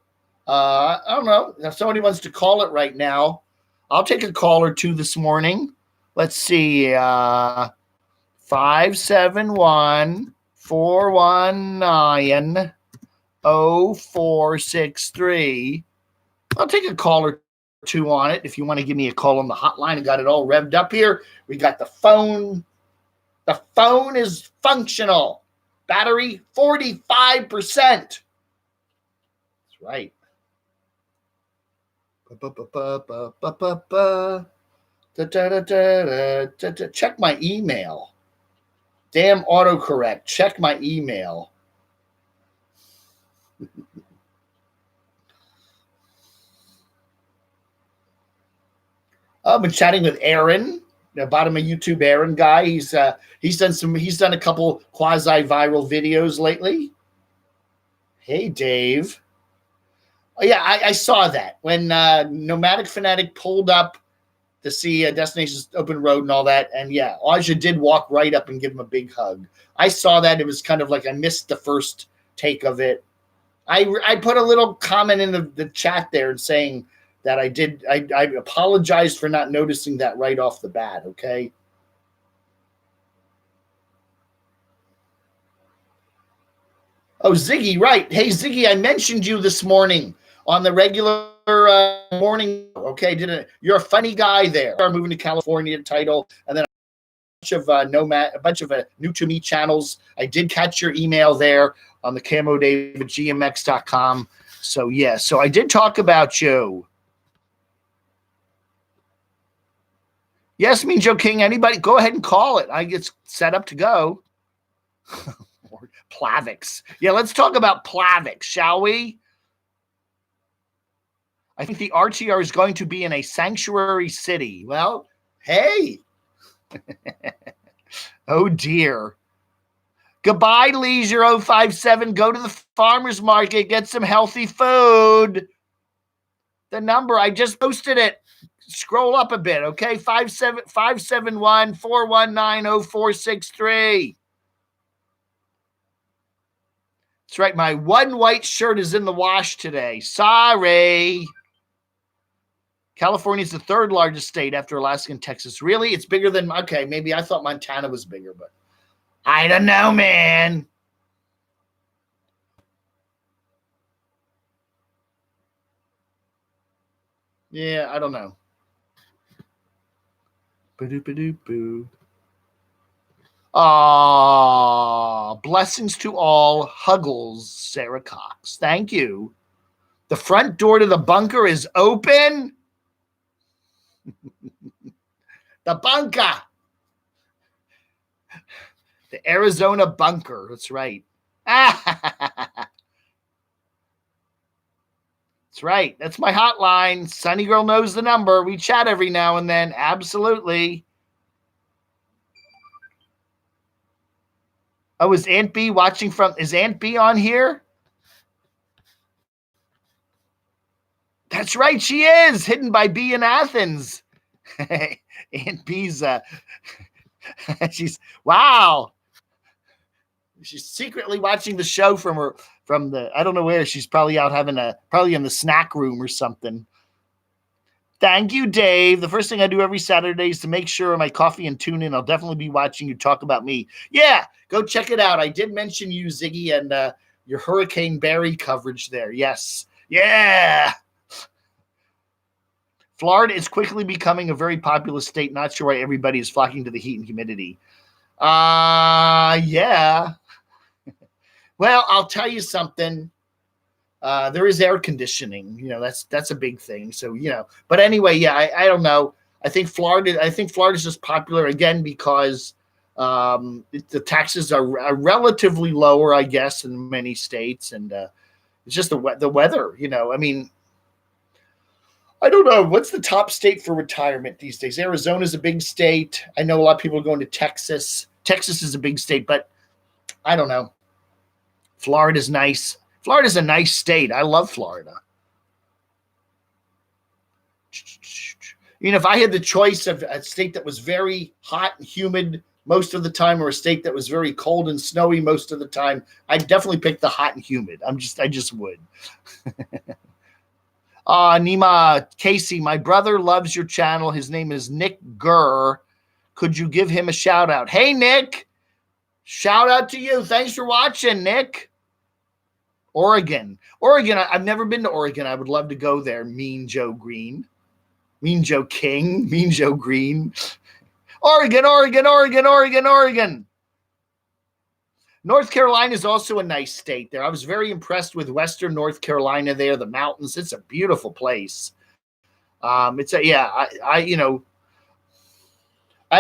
I don't know. If somebody wants to call it right now, I'll take a call or two this morning. Let's see. 571-419-0463. I'll take a call or two on it if you want to give me a call on the hotline. I got it all revved up here. We got the phone. The phone is functional. Battery 45%. That's right. Check my email. Damn autocorrect. Check my email. I've been chatting with Aaron, the bottom of YouTube Aaron guy. He's done a couple quasi-viral videos lately. Hey, Dave. Oh, yeah, I saw that when Nomadic Fanatic pulled up to see Destinations Open Road and all that. And yeah, Aja did walk right up and give him a big hug. I saw that. It was kind of like I missed the first take of it. I put a little comment in the chat there and saying that I apologized for not noticing that right off the bat, okay? Oh, Ziggy, right. Hey, Ziggy, I mentioned you this morning on the regular morning. Okay, you're a funny guy there. I'm moving to California title, and then a bunch of new to me channels. I did catch your email there on the camodave at gmx.com. So yeah, so I did talk about you. Yes, mean Joe King. Anybody, go ahead and call it. I get set up to go. Plavix. Yeah, let's talk about Plavix, shall we? I think the RTR is going to be in a sanctuary city. Well, hey. Oh, dear. Goodbye, Leisure 057. Go to the farmer's market. Get some healthy food. The number, I just posted it. Scroll up a bit, okay? 571-419-0463. That's right. My one white shirt is in the wash today. Sorry. California is the third largest state after Alaska and Texas. Really? It's bigger than, okay, maybe I thought Montana was bigger, but I don't know, man. Yeah, I don't know. Ba-doop-a-doop-boo. Blessings to all. Huggles, Sarah Cox. Thank you. The front door to the bunker is open. The bunker. The Arizona bunker. That's right. That's right. That's my hotline. Sunny Girl knows the number. We chat every now and then. Absolutely. Oh, is Aunt B watching from? Is Aunt B on here? That's right. She is hidden by B in Athens. Aunt B's. She's wow. She's secretly watching the show from the I don't know where. She's probably out probably in the snack room or something. Thank you, Dave. The first thing I do every Saturday is to make sure my coffee and tune in. I'll definitely be watching you talk about me. Yeah, go check it out. I did mention you, Ziggy, and your Hurricane Barry coverage there. Yes. Yeah. Florida is quickly becoming a very populous state. Not sure why everybody is flocking to the heat and humidity. Yeah. Well, I'll tell you something. There is air conditioning. You know, that's a big thing. So, you know, but anyway, yeah, I don't know. I think Florida's just popular again because the taxes are relatively lower, I guess, in many states, and it's just the weather. You know, I mean, I don't know. What's the top state for retirement these days? Arizona's a big state. I know a lot of people are going to Texas. Texas is a big state, but I don't know. Florida's nice. Florida's a nice state. I love Florida. You know, if I had the choice of a state that was very hot and humid most of the time or a state that was very cold and snowy most of the time, I'd definitely pick the hot and humid. I just would. Nima Casey, my brother loves your channel. His name is Nick Gurr. Could you give him a shout out? Hey, Nick. Shout out to you. Thanks for watching, Nick. Oregon. I've never been to Oregon. I would love to go there. Mean Joe Green. Mean Joe King. Mean Joe Green. Oregon. North Carolina is also a nice state there. I was very impressed with Western North Carolina there, the mountains. It's a beautiful place. I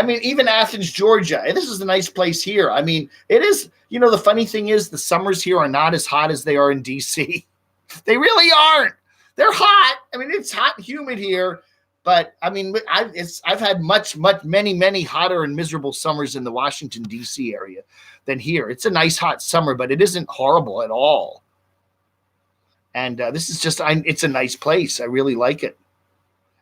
mean, even Athens, Georgia. This is a nice place here. I mean, it is, the funny thing is the summers here are not as hot as they are in DC. They really aren't. They're hot. I mean, it's hot and humid here, but I mean, I've had many hotter and miserable summers in the Washington, DC area than here. It's a nice hot summer, but it isn't horrible at all. And this is it's a nice place. I really like it.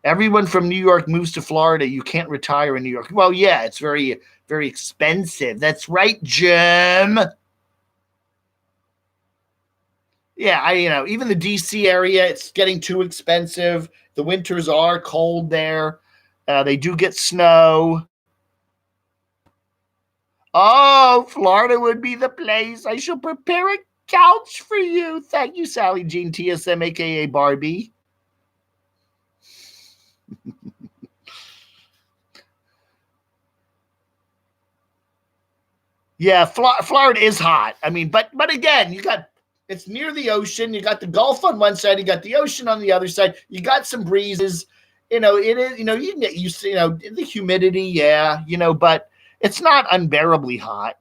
Everyone from New York moves to Florida. You can't retire in New York. Well, yeah, it's very, very expensive. That's right, Jim. Yeah, even the DC area, it's getting too expensive. The winters are cold there. They do get snow. Oh, Florida would be the place. I shall prepare a couch for you. Thank you, Sally Jean TSM, a.k.a. Barbie. Yeah, Florida is hot. I mean, but again, it's near the ocean. You got the Gulf on one side, you got the ocean on the other side. You got some breezes. It is, you can get used to, the humidity, yeah, but it's not unbearably hot.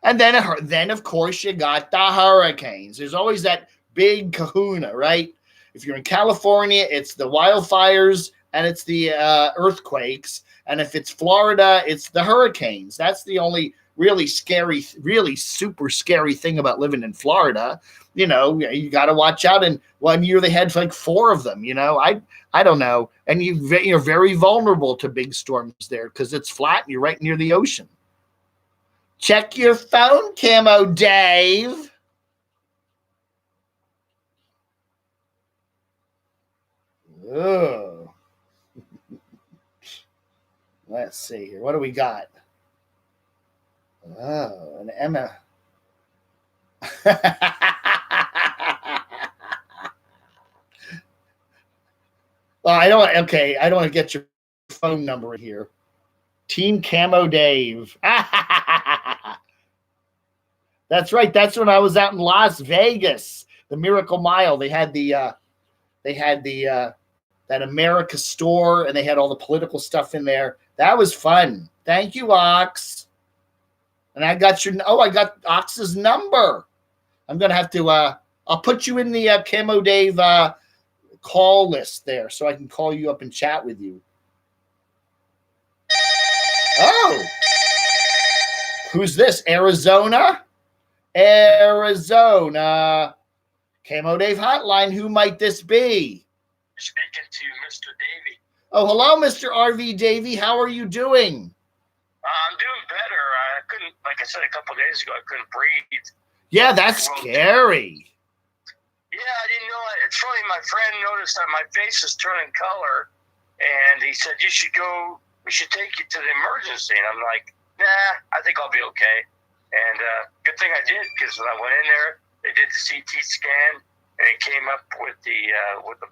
And then of course you got the hurricanes. There's always that big kahuna, right? If you're in California, it's the wildfires and it's the earthquakes. And if it's Florida, it's the hurricanes. That's the only really super scary thing about living in Florida. You got to watch out. And 1 year they had like 4 of them. I don't know. And you're very vulnerable to big storms there because it's flat and you're right near the ocean. Check your phone, Camo Dave. Oh. Let's see here. What do we got? Oh, an Emma. Well, I don't want to get your phone number in here. Team Camo Dave. That's right. That's when I was out in Las Vegas, the Miracle Mile. They had that America store, and they had all the political stuff in there. That was fun. Thank you, Ox. And I got Ox's number. I'm going to have to, I'll put you in the Camo Dave call list there so I can call you up and chat with you. Oh. Who's this? Arizona? Arizona. Camo Dave hotline. Who might this be? Speaking to Mr. Davey. Oh, hello, Mr. RV Davey. How are you doing? I'm doing better. I couldn't, like I said a couple of days ago, I couldn't breathe. Yeah, that's scary. Yeah, I didn't know it. It's funny. My friend noticed that my face is turning color, and he said, we should take you to the emergency. And I'm like, nah, I think I'll be okay. And good thing I did, because when I went in there, they did the CT scan, and it came up with the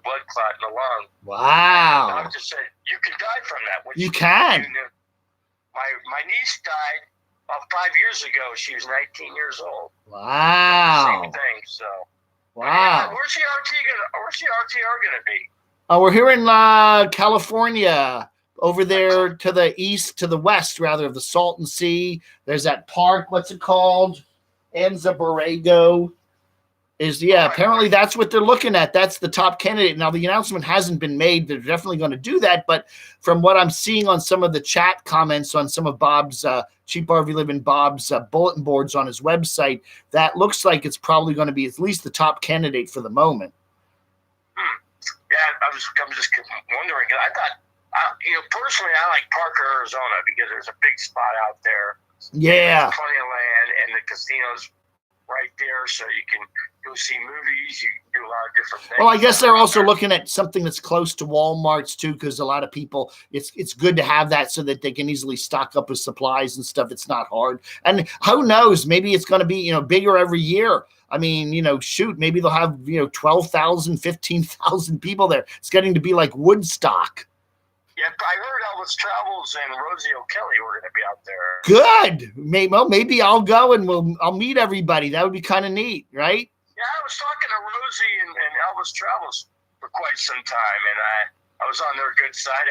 blood clot in the lung. Wow. The doctor said, you can die from that. Which you can. My niece died about 5 years ago. She was 19 years old. Wow. Same thing, so. Wow. Where's the RTR gonna be? Oh, we're here in California, over there to the east, to the west, rather, of the Salton Sea. There's that park. What's it called? Anza Borrego. Apparently that's what they're looking at. That's the top candidate. Now, the announcement hasn't been made. They're definitely going to do that. But from what I'm seeing on some of the chat comments on some of Bob's Cheap RV Living Bob's bulletin boards on his website, that looks like it's probably going to be at least the top candidate for the moment. Yeah, I'm just wondering. I thought, personally, I like Parker, Arizona, because there's a big spot out there. Yeah. There's plenty of land, and the casino's right there, so you can go see movies. You can do a lot of different things. Well, I guess they're also looking at something that's close to Walmart's too, because a lot of people, it's good to have that so that they can easily stock up with supplies and stuff. It's not hard. And who knows, maybe it's going to be, bigger every year. I mean, maybe they'll have, 12,000, 15,000 people there. It's getting to be like Woodstock. Yeah, I heard Elvis Travels and Rosie O'Kelly were going to be out there. Good. Maybe I'll go and I'll meet everybody. That would be kind of neat, right? Yeah, I was talking to Rosie and Elvis Travels for quite some time, and I was on their good side.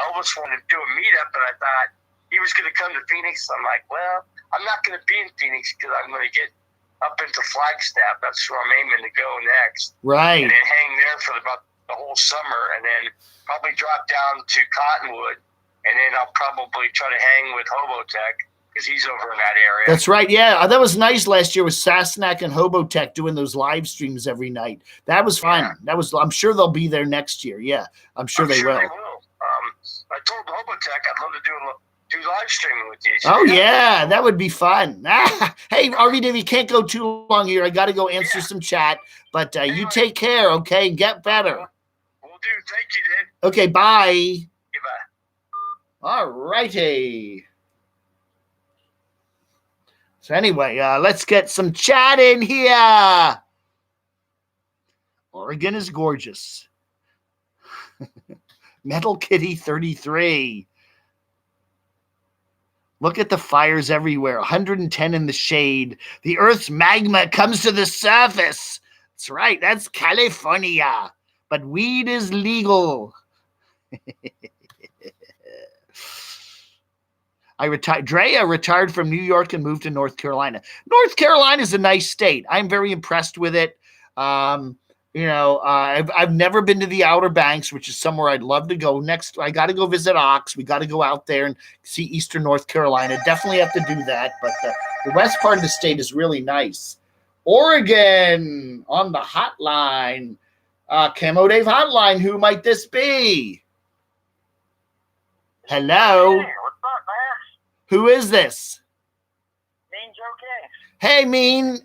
Elvis wanted to do a meetup, and I thought he was going to come to Phoenix. I'm like, well, I'm not going to be in Phoenix because I'm going to get up into Flagstaff. That's where I'm aiming to go next. Right. And then hang there for about the whole summer, and then probably drop down to Cottonwood, and then I'll probably try to hang with Hobotech because he's over in that area. That's right. Yeah, that was nice last year with Sasnak and Hobotech doing those live streams every night. That was fun. Yeah. I'm sure they'll be there next year. Yeah, I'm sure they will. I told Hobotech I'd love to do live streaming with you. Oh yeah, that would be fun. Hey, RVDave, you can't go too long here. I got to go answer some chat, but you take care, okay, and get better. Will do. Thank you, Dave. Okay, bye. Goodbye. All righty. So anyway, let's get some chat in here. Oregon is gorgeous. Metal Kitty 33. Look at the fires everywhere. 110 in the shade. The Earth's magma comes to the surface. That's right. That's California. But weed is legal. Drea retired from New York and moved to North Carolina. North Carolina is a nice state. I'm very impressed with it. I've never been to the Outer Banks, which is somewhere I'd love to go. Next, I got to go visit Ox. We got to go out there and see Eastern North Carolina. Definitely have to do that. But the west part of the state is really nice. Oregon on the hotline. camodave hotline. Who might this be? Hello. Hey, what's up, man? Who is this? Mean Joe King.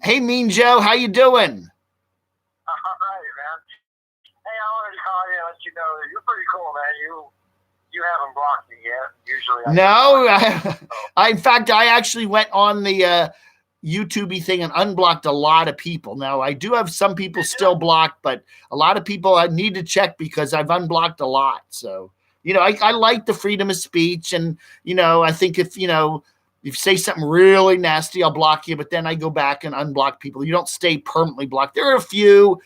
Hey, Mean Joe. How you doing? All right, man. Hey, I wanted to call you and let you know that you're pretty cool, man. You haven't blocked me yet. Usually, in fact, I actually went on the YouTube thing and unblocked a lot of people. Now, I do have some people still blocked, but a lot of people I need to check because I've unblocked a lot. So, I like the freedom of speech, and I think if you say something really nasty, I'll block you. But then I go back and unblock people. You don't stay permanently blocked. There are a few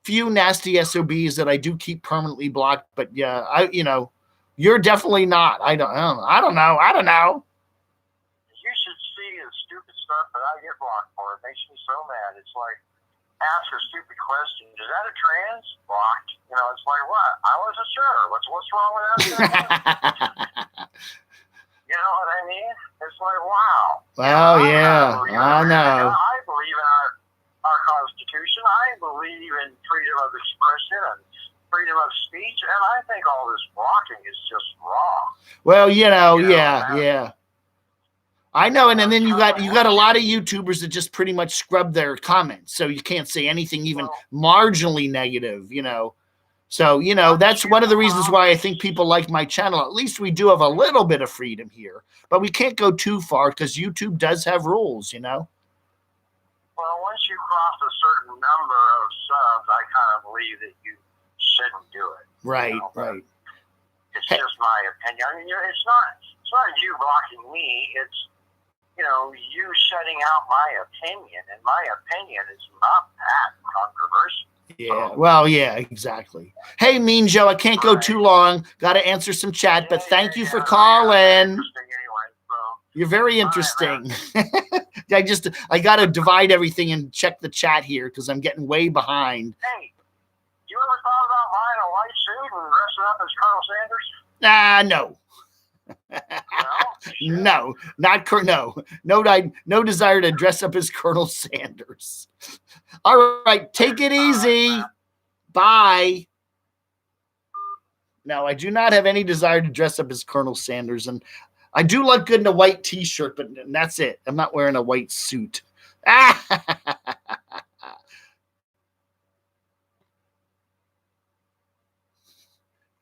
nasty SOBs that I do keep permanently blocked. But yeah, you're definitely not. I don't know. You should see the stupid stuff that I get blocked for. It makes me so mad. It's like, ask a stupid question. Is that a trans? Blocked. It's like, what? I wasn't sure. What's wrong with that? You know what I mean? It's like, wow. Well, yeah, I know. I believe in our Constitution. I believe in freedom of expression and freedom of speech, and I think all this blocking is just wrong. Well, yeah. I know, and then you got a lot of YouTubers that just pretty much scrub their comments, so you can't say anything even marginally negative, So, that's one of the reasons why I think people like my channel. At least we do have a little bit of freedom here, but we can't go too far because YouTube does have rules, Well, once you cross a certain number of subs, I kind of believe that you shouldn't do it. Right, right. It's just my opinion. I mean, it's not you blocking me. It's, you shutting out my opinion, and my opinion is not that controversial. Yeah, well, yeah, exactly. Hey, Mean Joe, I can't go too long. Got to answer some chat, but thank you for calling. Anyway, You're very interesting. I got to divide everything and check the chat here because I'm getting way behind. Hey, you ever thought about buying a white suit and dressing up as Colonel Sanders? No. No, No desire to dress up as Colonel Sanders. All right, take it easy. Bye. No, I do not have any desire to dress up as Colonel Sanders, and I do look good in a white T-shirt, but that's it. I'm not wearing a white suit.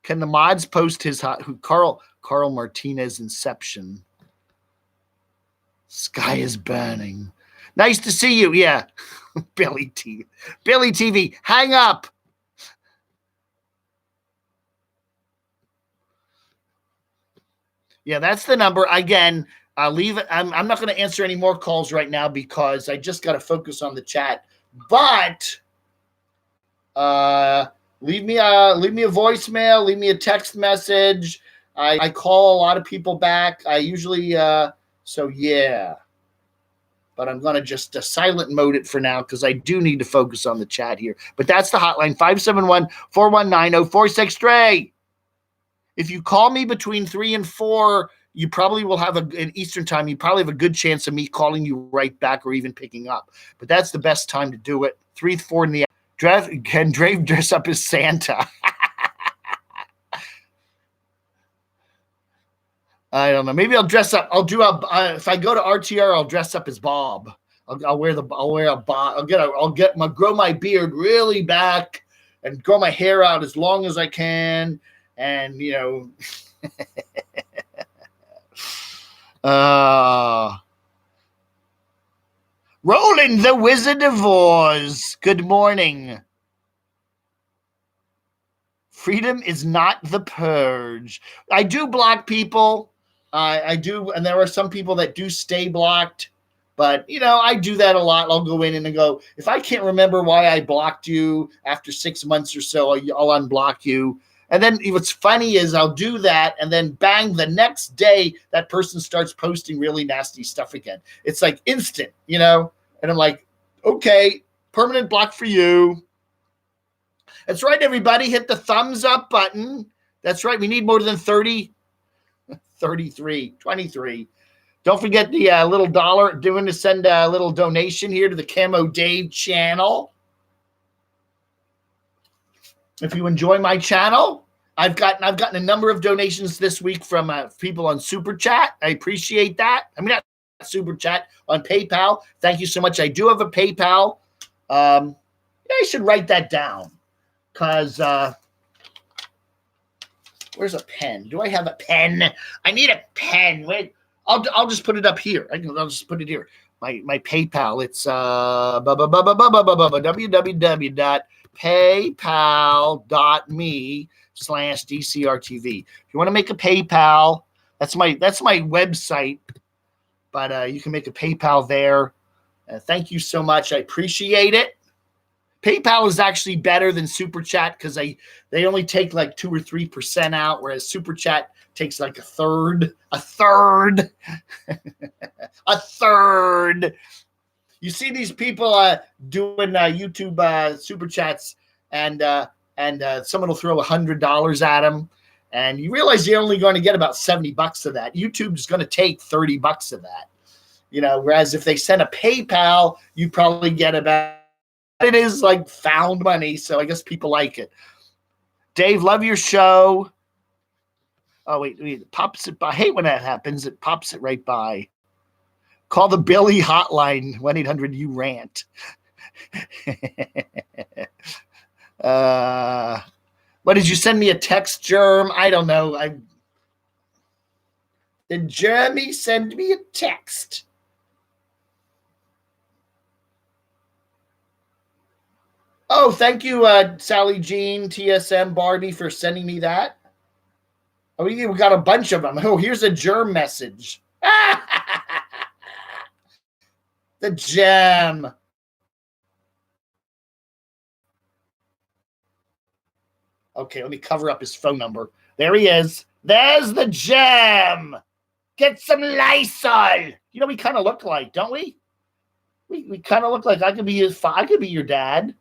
Can the mods post his Carl Martinez Inception? Sky is burning. Nice to see you. Yeah. Billy TV. Hang up. Yeah, that's the number. Again, I'll leave it. I'm not going to answer any more calls right now because I just got to focus on the chat. But leave me a voicemail, leave me a text message. I call a lot of people back. I usually so yeah. But I'm going to just silent mode it for now because I do need to focus on the chat here. But that's the hotline, 571-419-0463. If you call me between 3 and 4, you probably will have in Eastern time, you probably have a good chance of me calling you right back or even picking up. But that's the best time to do it. 3 to 4 in the afternoon. Can Dave dress up as Santa? I don't know. Maybe I'll dress up. I'll do if I go to RTR, I'll dress up as Bob. I'll wear a Bob. I'll grow my beard really back and grow my hair out as long as I can. And Roland the Wizard of Oz. Good morning. Freedom is not the purge. I do block people. I do, and there are some people that do stay blocked, but I do that a lot. I'll go in and go, if I can't remember why I blocked you after 6 months or so, I'll unblock you. And then what's funny is I'll do that, and then bang, the next day that person starts posting really nasty stuff again. It's like instant, and I'm like, okay, permanent block for you. That's right, everybody. Hit the thumbs up button. That's right. We need more than 23. Don't forget the little dollar to send a little donation here to the Camo Dave channel. If you enjoy my channel, I've gotten a number of donations this week from people on Super Chat. I appreciate that. I mean, not Super Chat, on PayPal. Thank you so much. I do have a PayPal. I should write that down because where's a pen? Do I have a pen? I need a pen. Wait, I'll just put it up here. I'll just put it here. My PayPal. It's www.paypal.me/DCRTV. If you want to make a PayPal, that's my website. But you can make a PayPal there. Thank you so much. I appreciate it. PayPal is actually better than Super Chat because they only take like 2 or 3% out, whereas Super Chat takes like a third. You see these people doing YouTube Super Chats, and someone will throw $100 at them, and you realize you're only going to get about $70 of that. YouTube is going to take $30 of that, whereas if they send a PayPal, you probably get about. It is like found money, so I guess people like it. Dave, love your show. Oh, wait, it pops it by. I hate when that happens. It pops it right by. Call the Billy hotline, 1-800-YOU-RANT. What, did you send me a text, Germ? I don't know. Did Jeremy send me a text? Oh, thank you, Sally Jean, TSM, Barbie, for sending me that. Oh, we got a bunch of them. Oh, here's a germ message. The gem. Okay, let me cover up his phone number. There he is. There's the gem. Get some Lysol. We kind of look like, don't we? We kind of look like I could be your dad.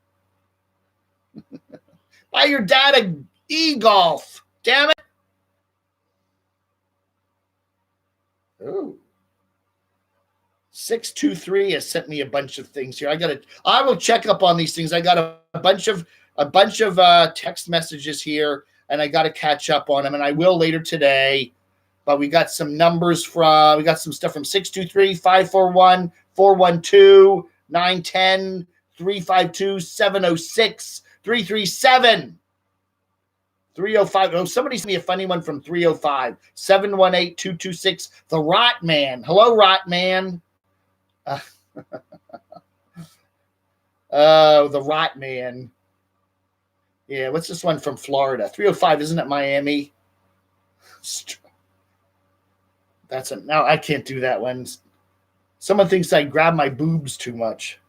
Buy your dad a e-golf. Damn it. Ooh. 623 has sent me a bunch of things here. I will check up on these things. I got a bunch of text messages here, and I got to catch up on them, and I will later today. But we got some numbers we got some stuff from 623, 541, 412, 910, 352, 706, 337, 305. Oh, somebody sent me a funny one from 305, 718, 226. The Rot Man. Hello, Rot Man. Oh, the Rot Man. Yeah, what's this one from Florida? 305, isn't it Miami? No, I can't do that one. Someone thinks I grab my boobs too much.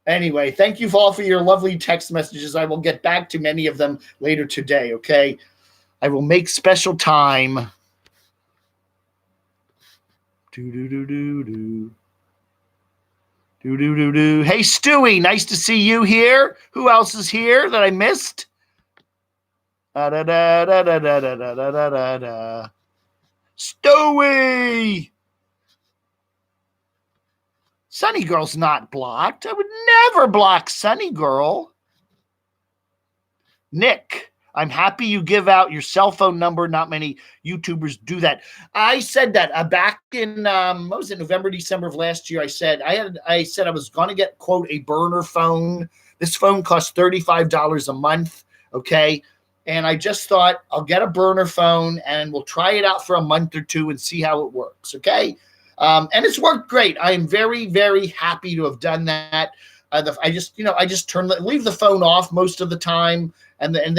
Anyway, thank you all for your lovely text messages. I will get back to many of them later today, okay? I will make special time. Do-do-do-do-do. Do-do-do-do. Hey, Stewie, nice to see you here. Who else is here that I missed? Da-da-da-da-da-da-da-da-da-da. Stewie! Sunny Girl's not blocked. I would never block Sunny Girl. Nick, I'm happy you give out your cell phone number. Not many YouTubers do that. I said that back in what was it, November, December of last year. I said I was going to get, quote, a burner phone. This phone costs $35 a month. Okay. And I just thought I'll get a burner phone and we'll try it out for a month or two and see how it works. Okay. And it's worked great. I am very, very happy to have done that. I just leave the phone off most of the time. And then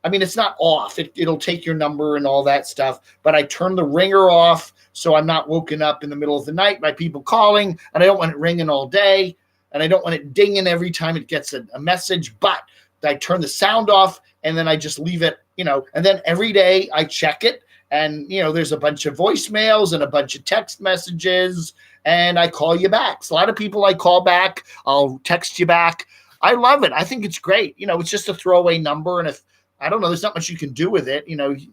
it's not off. It'll take your number and all that stuff. But I turn the ringer off so I'm not woken up in the middle of the night by people calling. And I don't want it ringing all day. And I don't want it dinging every time it gets a message. But I turn the sound off and then I just leave it, and then every day I check it. And, there's a bunch of voicemails and a bunch of text messages, and I call you back. So a lot of people I call back, I'll text you back. I love it. I think it's great. It's just a throwaway number. And if, I don't know, there's not much you can do with it. If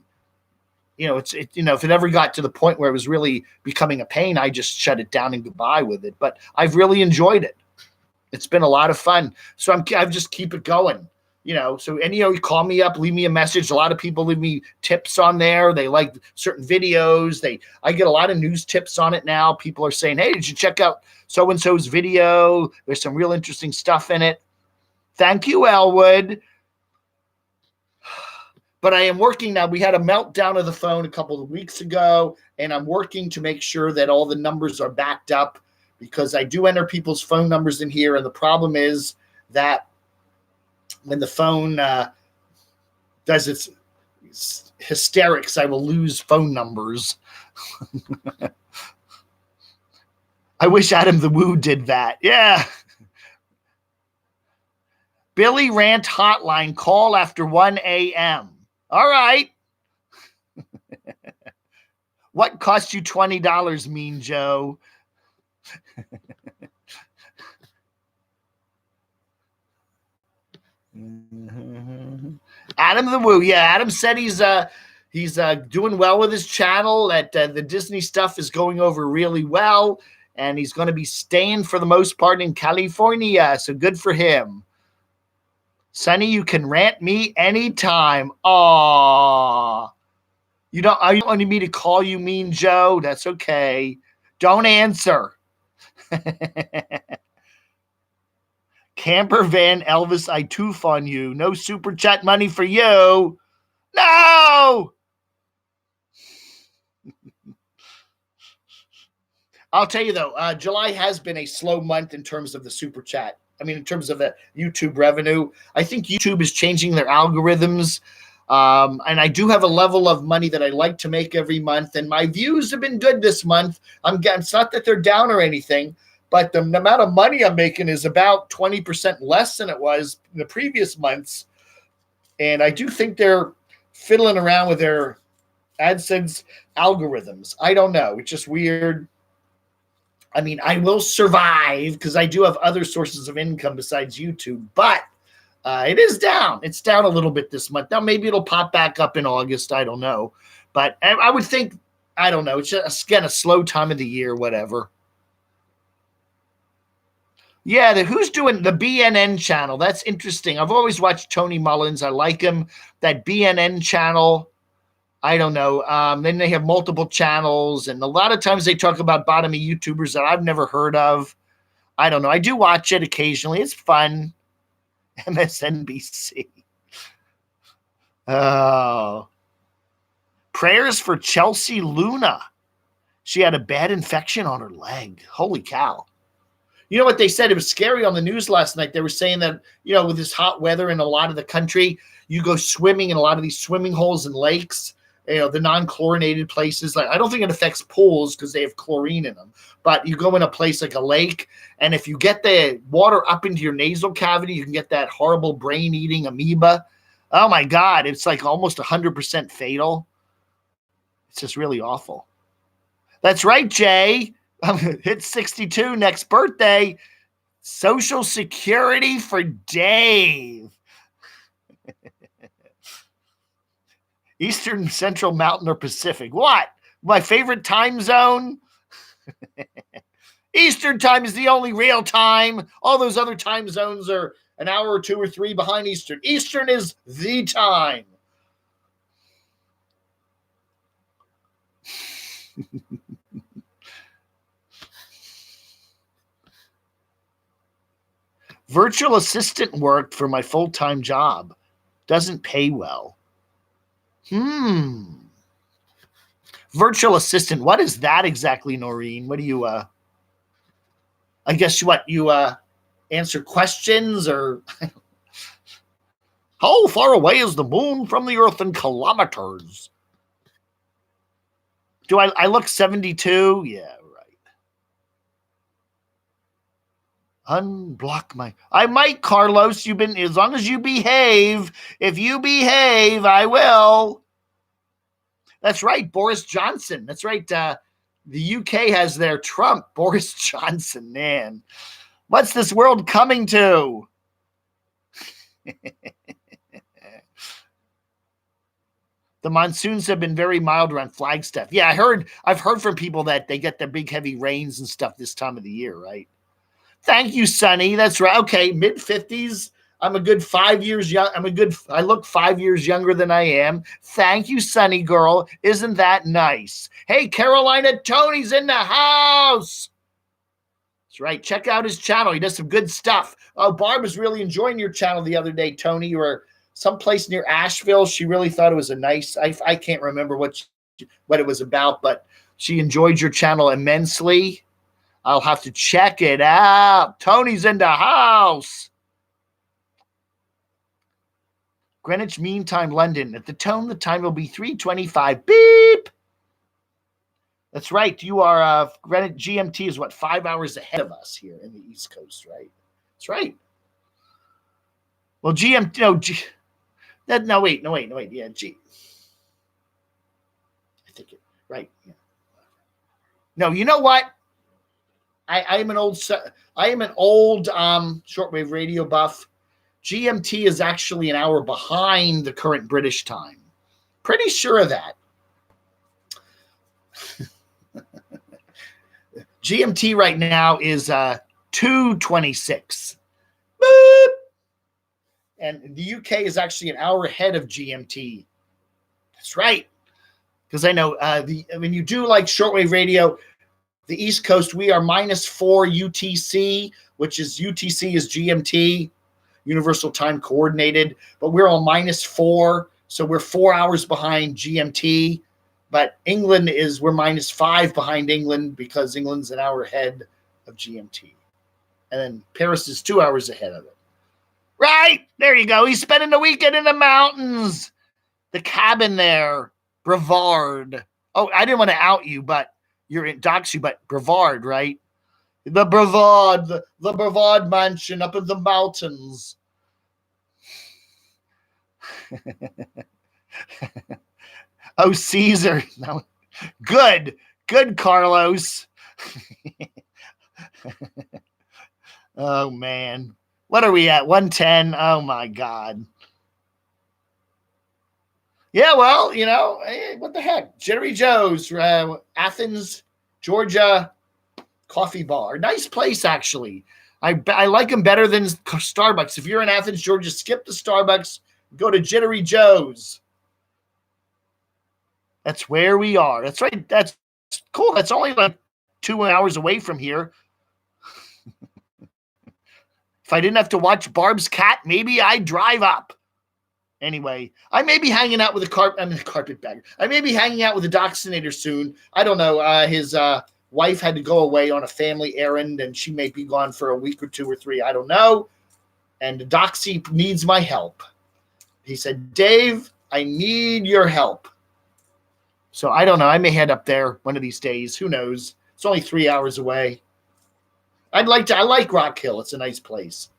it ever got to the point where it was really becoming a pain, I just shut it down and goodbye with it. But I've really enjoyed it. It's been a lot of fun. So I just keep it going. You call me up, leave me a message. A lot of people leave me tips on there. They like certain videos. I get a lot of news tips on it now. People are saying, hey, did you check out so-and-so's video? There's some real interesting stuff in it. Thank you, Elwood. But I am working now. We had a meltdown of the phone a couple of weeks ago, and I'm working to make sure that all the numbers are backed up because I do enter people's phone numbers in here. And the problem is that when the phone does its hysterics, I will lose phone numbers. I wish Adam the Woo did that. Yeah. Billy Rant Hotline, call after 1 a.m. All right. What cost you $20, Mean Joe? Adam the Woo. Yeah, Adam said he's doing well with his channel. That the Disney stuff is going over really well, and he's going to be staying for the most part in California. So good for him. Sonny, you can rant me anytime. Aw. You don't want me to call you Mean Joe? That's okay. Don't answer. Camper van Elvis, I toof on you. No super chat money for you. No! I'll tell you though, July has been a slow month in terms of the super chat. In terms of the YouTube revenue. I think YouTube is changing their algorithms. And I do have a level of money that I like to make every month. And my views have been good this month. It's not that they're down or anything, but the amount of money I'm making is about 20% less than it was in the previous months. And I do think they're fiddling around with their AdSense algorithms. I don't know. It's just weird. I mean, I will survive because I do have other sources of income besides YouTube, but it is down. It's down a little bit this month. Now, maybe it'll pop back up in August. I don't know. But I would think, I don't know. It's just, again, a slow time of the year, whatever. Yeah, who's doing the BNN channel? That's interesting. I've always watched Tony Mullins. I like him. That BNN channel, I don't know. Then they have multiple channels, and a lot of times they talk about bottomy YouTubers that I've never heard of. I don't know. I do watch it occasionally. It's fun. MSNBC. Oh. Prayers for Chelsea Luna. She had a bad infection on her leg. Holy cow. You know what they said? It was scary on the news last night. They were saying that, with this hot weather in a lot of the country, you go swimming in a lot of these swimming holes and lakes, the non-chlorinated places. Like, I don't think it affects pools because they have chlorine in them. But you go in a place like a lake, and if you get the water up into your nasal cavity, you can get that horrible brain-eating amoeba. Oh, my God. It's like almost 100% fatal. It's just really awful. That's right, Jay. Hit 62 next birthday. Social Security for Dave. Eastern, Central, Mountain, or Pacific? What? My favorite time zone? Eastern time is the only real time. All those other time zones are an hour or 2 or 3 behind Eastern. Eastern is the time. Virtual assistant work for my full-time job. Doesn't pay well. Virtual assistant. What is that exactly, Noreen? What do you, I guess what, you answer questions or... How far away is the moon from the earth in kilometers? Do I look 72? Yeah, right. Unblock my... I might, Carlos. You've been... As long as you behave. If you behave, I will. That's right, Boris Johnson. That's right. The UK has their Trump. Boris Johnson, man. What's this world coming to? The monsoons have been very mild around Flagstaff. Yeah, I've heard from people that they get the big heavy rains and stuff this time of the year, right? Thank you, Sonny. That's right. Okay, mid-50s. I'm a good 5 years young. I look 5 years younger than I am. Thank you, Sonny girl. Isn't that nice? Hey, Carolina, Tony's in the house. That's right. Check out his channel. He does some good stuff. Oh, Barb was really enjoying your channel the other day, Tony. You were someplace near Asheville. She really thought it was a nice, I can't remember what it was about, but she enjoyed your channel immensely. I'll have to check it out. Tony's in the house. Greenwich Mean Time, London. At the tone, the time will be 3:25. Beep. That's right. You are, Greenwich GMT is 5 hours ahead of us here in the East Coast, right? That's right. Well, GMT, no, wait. Yeah, G. I think it, right. Yeah. No, you know what? I am an old shortwave radio buff. GMT is actually an hour behind the current British time. Pretty sure of that. GMT right now is 2:26. Boop. And the UK is actually an hour ahead of GMT. That's right. Because I know when you do like shortwave radio, the East Coast, we are -4 UTC, which is UTC is GMT, Universal Time Coordinated, but we're on -4, so we're 4 hours behind GMT. But England we're -5 behind England because England's an hour ahead of GMT. And then Paris is 2 hours ahead of it. Right, there you go. He's spending the weekend in the mountains. The cabin there, Brevard. Oh, I didn't want to out you, but dox you, but Brevard, right? The Brevard, the Brevard mansion up in the mountains. Oh, Caesar. No. Good, Carlos. Oh, man. What are we at? 110. Oh, my God. Yeah, well, what the heck? Jittery Joe's, Athens, Georgia coffee bar. Nice place, actually. I like them better than Starbucks. If you're in Athens, Georgia, skip the Starbucks. Go to Jittery Joe's. That's where we are. That's right. That's cool. That's only like 2 hours away from here. If I didn't have to watch Barb's cat, maybe I'd drive up. Anyway, I may be hanging out with a carpetbagger. I may be hanging out with a dachshundator soon. I don't know. His wife had to go away on a family errand, and she may be gone for a week or 2 or 3. I don't know. And Doxy needs my help. He said, Dave, I need your help. So I don't know. I may head up there one of these days. Who knows? It's only 3 hours away. I like Rock Hill. It's a nice place.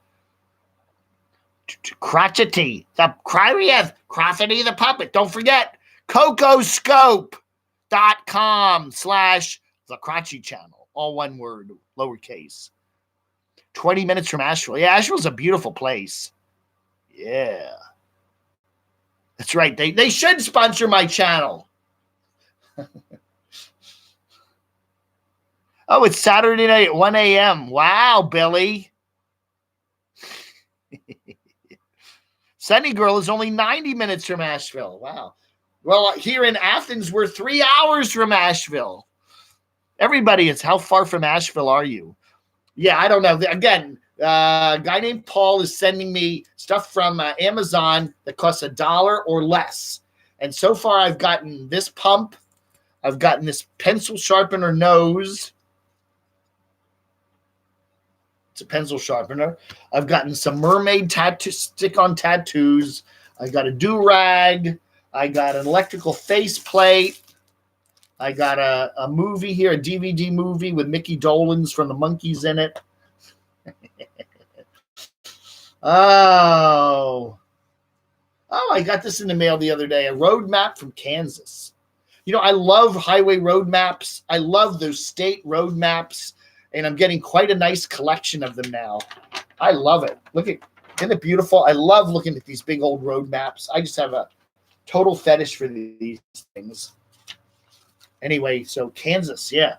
Crotchety, the Crotchety the puppet. Don't forget, cocoscope.com/the Crotchy channel. All one word, lowercase. 20 minutes from Asheville. Yeah, Asheville's a beautiful place. Yeah. That's right. They should sponsor my channel. Oh, it's Saturday night at 1 a.m. Wow, Billy. Sunny Girl is only 90 minutes from Asheville. Wow. Well, here in Athens, we're 3 hours from Asheville. Everybody, it's how far from Asheville are you? Yeah, I don't know. Again, a guy named Paul is sending me stuff from Amazon that costs $1 or less. And so far, I've gotten this pump. I've gotten this pencil sharpener nose. It's a pencil sharpener. I've gotten some mermaid tattoo stick-on tattoos. I got a do-rag. I got an electrical faceplate. I got a movie here, a DVD movie with Mickey Dolenz from the Monkees in it. Oh, I got this in the mail the other day, a road map from Kansas. I love highway road maps. I love those state road maps, and I'm getting quite a nice collection of them now. I love it. Isn't it beautiful? I love looking at these big old road maps. I just have a total fetish for these things. Anyway, so Kansas, yeah.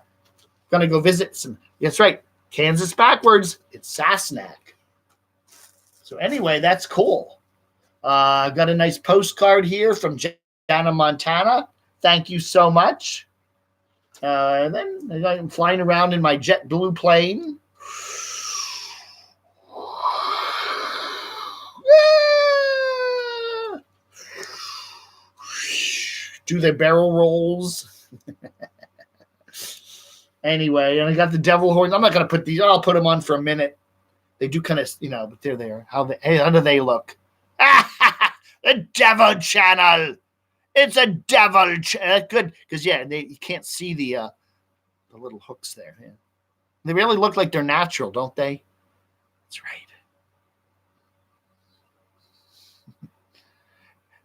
Gonna go visit some. That's right. Kansas backwards. It's Sassenach. So anyway, that's cool. Got a nice postcard here from Jana, Montana. Thank you so much. And then I'm flying around in my JetBlue plane. Do their barrel rolls. Anyway, and I got the devil horns. I'm not going to put these. I'll put them on for a minute. They do kind of, but they're there. How do they look? The devil channel. It's a devil channel. Good, because you can't see the little hooks there. Yeah. They really look like they're natural, don't they? That's right.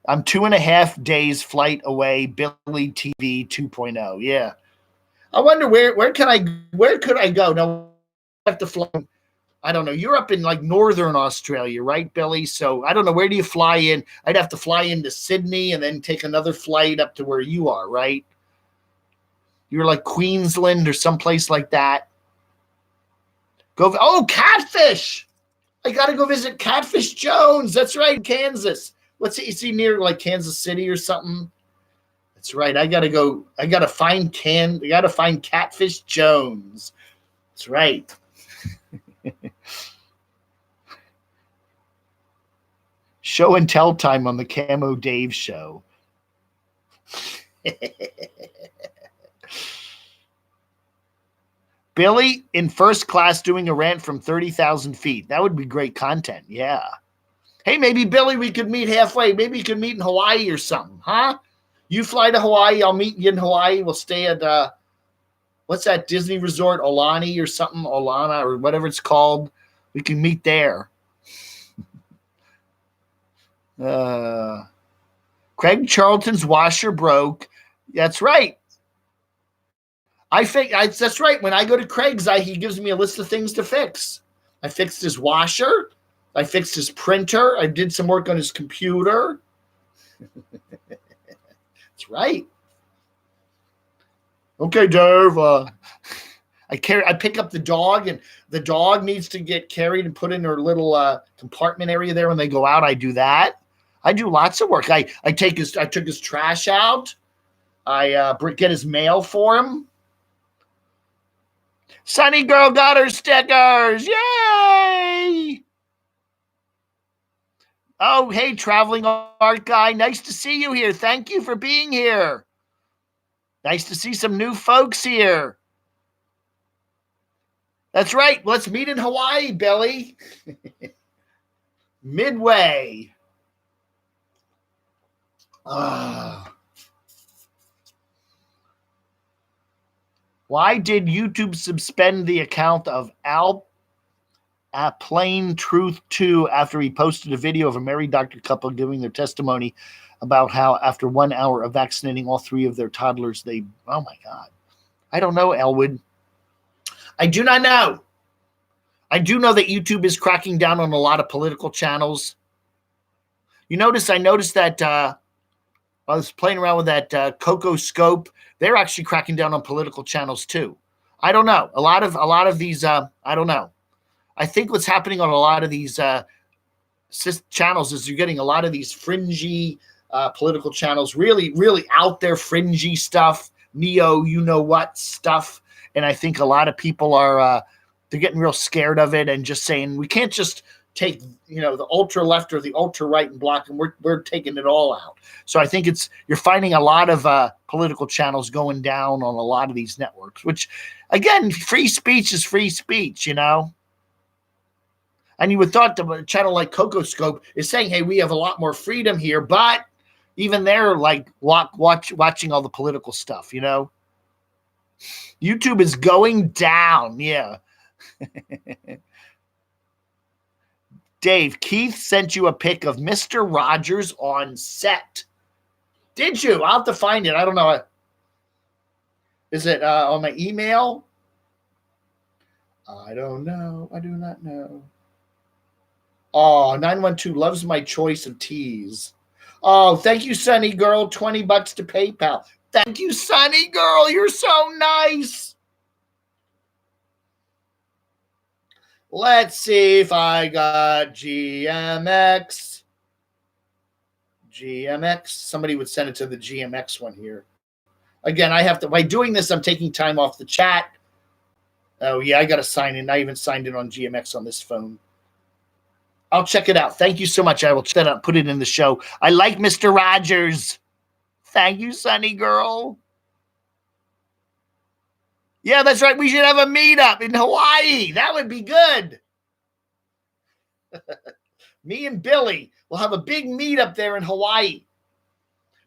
I'm 2.5 days flight away. Billy TV 2.0. Yeah. I wonder where could I go? No, I have to fly. I don't know. You're up in like northern Australia, right, Billy? So I don't know. Where do you fly in? I'd have to fly into Sydney and then take another flight up to where you are, right? You're like Queensland or someplace like that. Catfish! I got to go visit Catfish Jones. That's right, Kansas. Is he near like Kansas City or something? That's right. I gotta find Catfish Jones. That's right. Show and tell time on the Camo Dave show. Billy in first class doing a rant from 30,000 feet. That would be great content. Yeah. Hey, maybe Billy, we could meet halfway. Maybe you could meet in Hawaii or something, huh? You fly to Hawaii, I'll meet you in Hawaii. We'll stay at what's that Disney resort, Olani or something, Olana or whatever it's called. We can meet there. Craig Charlton's washer broke. That's right. That's right. When I go to Craig's, he gives me a list of things to fix. I fixed his washer. I fixed his printer. I did some work on his computer. That's right. Okay, Dave. I pick up the dog, and the dog needs to get carried and put in her little compartment area there when they go out. I do that. I do lots of work. I took his trash out. I get his mail for him. Sunny Girl got her stickers. Yay! Oh, hey, traveling art guy. Nice to see you here. Thank you for being here. Nice to see some new folks here. That's right. Let's meet in Hawaii, Billy. Midway. Why did YouTube suspend the account of Plain Truth 2 after he posted a video of a married doctor couple giving their testimony about how after 1 hour of vaccinating all 3 of their toddlers, oh my God. I don't know, Elwood. I do not know. I do know that YouTube is cracking down on a lot of political channels. I noticed that I was playing around with that Coco Scope. They're actually cracking down on political channels too. I don't know. A lot of these, I don't know. I think what's happening on a lot of these channels is you're getting a lot of these fringy political channels, really, really out there fringy stuff, you-know-what stuff. And I think a lot of people are they're getting real scared of it and just saying, we can't just take, the ultra left or the ultra right and block them. We're taking it all out. So I think you're finding a lot of political channels going down on a lot of these networks, which again, free speech is free speech, And you would thought a channel like Coco Scope is saying, hey, we have a lot more freedom here, but even they're like watching all the political stuff, YouTube is going down. Yeah. Dave, Keith sent you a pic of Mr. Rogers on set. Did you? I'll have to find it. I don't know. Is it on my email? I don't know. I do not know. Oh, 912 loves my choice of teas. Oh, thank you, Sunny Girl. $20 to PayPal. Thank you, Sunny Girl. You're so nice. Let's see if I got GMX. GMX. Somebody would send it to the GMX one here. Again, by doing this, I'm taking time off the chat. Oh, yeah, I got to sign in. I even signed in on GMX on this phone. I'll check it out. Thank you so much. I will check that out, put it in the show. I like Mr. Rogers. Thank you, Sunny Girl. Yeah, that's right. We should have a meetup in Hawaii. That would be good. Me and Billy will have a big meetup there in Hawaii.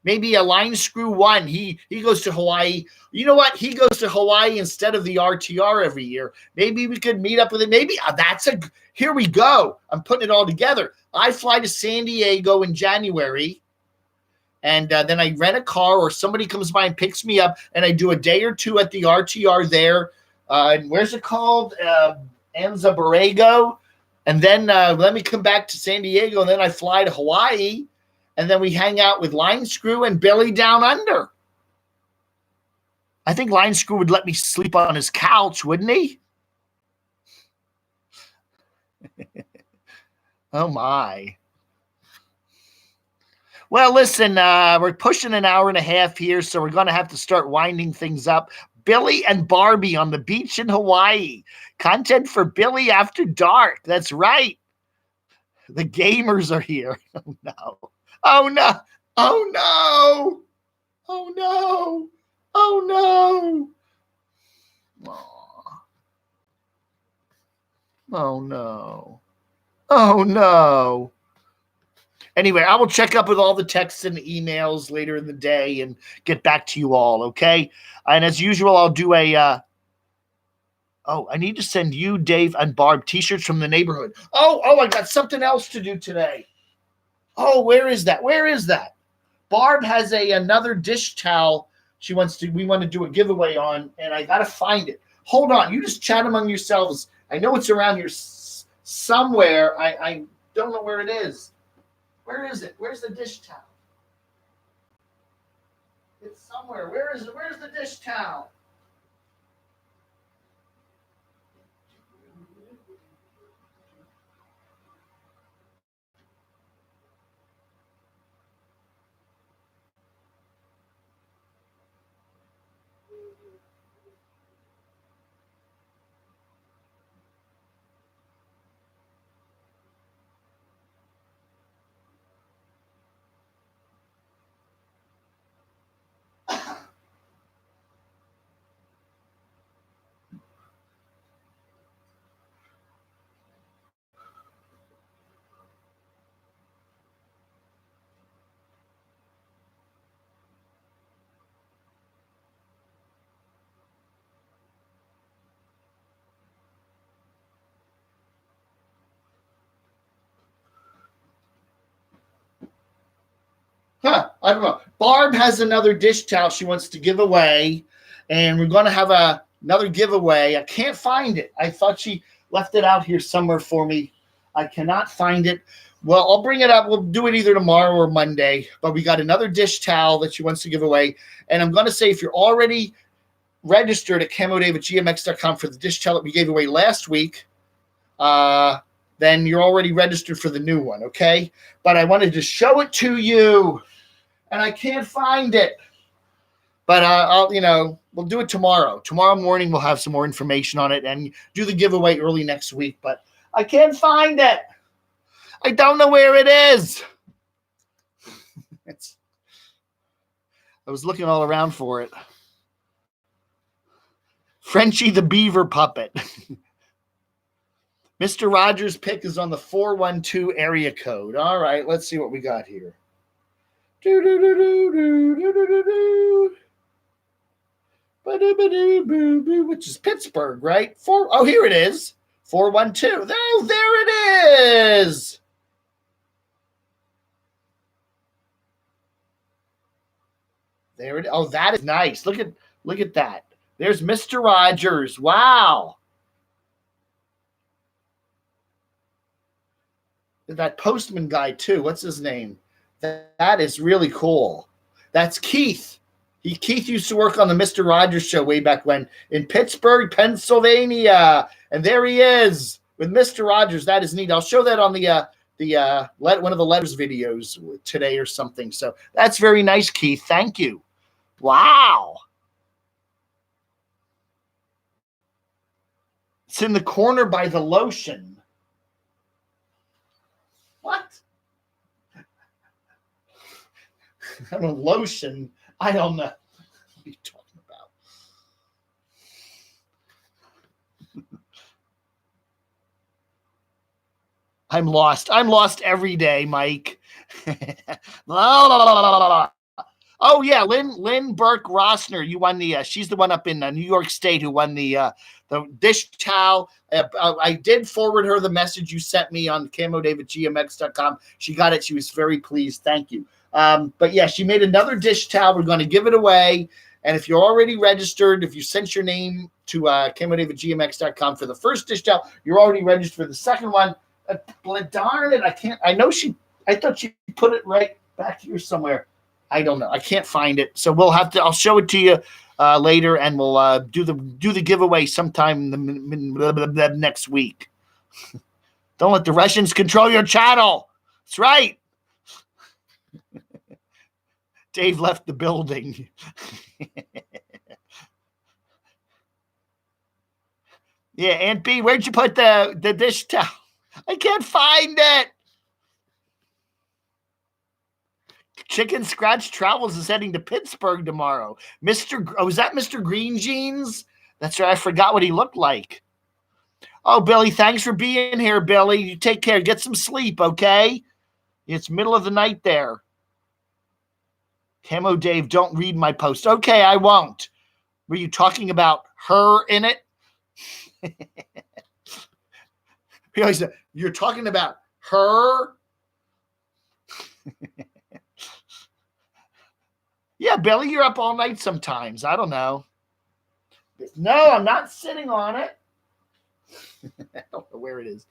Maybe a Line Screw 1. He goes to Hawaii. You know what? He goes to Hawaii instead of the RTR every year. Maybe we could meet up with it. Maybe here we go. I'm putting it all together. I fly to San Diego in January. And then I rent a car or somebody comes by and picks me up, and I do a day or two at the RTR there. And where's it called? Anza Borrego. And then let me come back to San Diego, and then I fly to Hawaii, and then we hang out with Line Screw and Billy down under. I think Line Screw would let me sleep on his couch, wouldn't he? Oh, my. Well, listen, we're pushing an hour and a half here, so we're going to have to start winding things up. Billy and Barbie on the beach in Hawaii. Content for Billy after dark. That's right. The gamers are here. Oh, no. Oh, no. Oh, no. Oh, no. Oh, no. Oh, no. Oh, no. Anyway, I will check up with all the texts and emails later in the day and get back to you all, okay? And as usual, I'll do I need to send you, Dave, and Barb T-shirts from the neighborhood. Oh, I got something else to do today. Oh, where is that? Barb has another dish towel we want to do a giveaway on, and I got to find it. Hold on. You just chat among yourselves. I know it's around here somewhere. I don't know where it is. Where is it? Where's the dish towel? It's somewhere. Where is it? Where's the dish towel? I don't know. Barb has another dish towel she wants to give away, and we're going to have another giveaway. I can't find it. I thought she left it out here somewhere for me. I cannot find it. Well, I'll bring it up. We'll do it either tomorrow or Monday, but we got another dish towel that she wants to give away. And I'm going to say, if you're already registered at camodave@gmx.com for the dish towel that we gave away last week, then you're already registered for the new one, okay? But I wanted to show it to you, and I can't find it. But we'll do it tomorrow. Tomorrow morning we'll have some more information on it and do the giveaway early next week. But I can't find it. I don't know where it is. I was looking all around for it. Frenchie the Beaver Puppet. Mr. Rogers' pick is on the 412 area code. All right, let's see what we got here. Which is Pittsburgh, right? Here it is. 412. Oh, there it is. There it is. Oh, that is nice. Look at that. There's Mr. Rogers. Wow. That postman guy too. What's his name? That is really cool. That's Keith. Keith used to work on the Mr. Rogers show way back when in Pittsburgh, Pennsylvania. And there he is with Mr. Rogers. That is neat. I'll show that on one of the letters videos today or something. So that's very nice, Keith. Thank you. Wow. It's in the corner by the lotion. What? I don't know, lotion. I don't know. What are you talking about? I'm lost. I'm lost every day, Mike. Oh, yeah, Lynn Burke Rossner. You won she's the one up in New York State who won the dish towel. I did forward her the message you sent me on camodave@gmx.com. She got it. She was very pleased. Thank you. But yeah, she made another dish towel. We're going to give it away. And if you're already registered, if you sent your name to camodave@gmx.com for the first dish towel, you're already registered for the second one. Darn it. I thought she put it right back here somewhere. I don't know. I can't find it. So I'll show it to you later, and we'll do the giveaway sometime next week. Don't let the Russians control your channel. That's right. Dave left the building. Yeah, Aunt B, where'd you put the dish towel? I can't find it. Chicken Scratch Travels is heading to Pittsburgh tomorrow. Is that Mr. Green Jeans? That's right. I forgot what he looked like. Oh, Billy, thanks for being here, Billy. You take care. Get some sleep, okay? It's middle of the night there. Camo Dave, don't read my post. Okay, I won't. Were you talking about her in it? You're talking about her? Yeah, Billy, you're up all night sometimes. I don't know. No, I'm not sitting on it. I don't know where it is.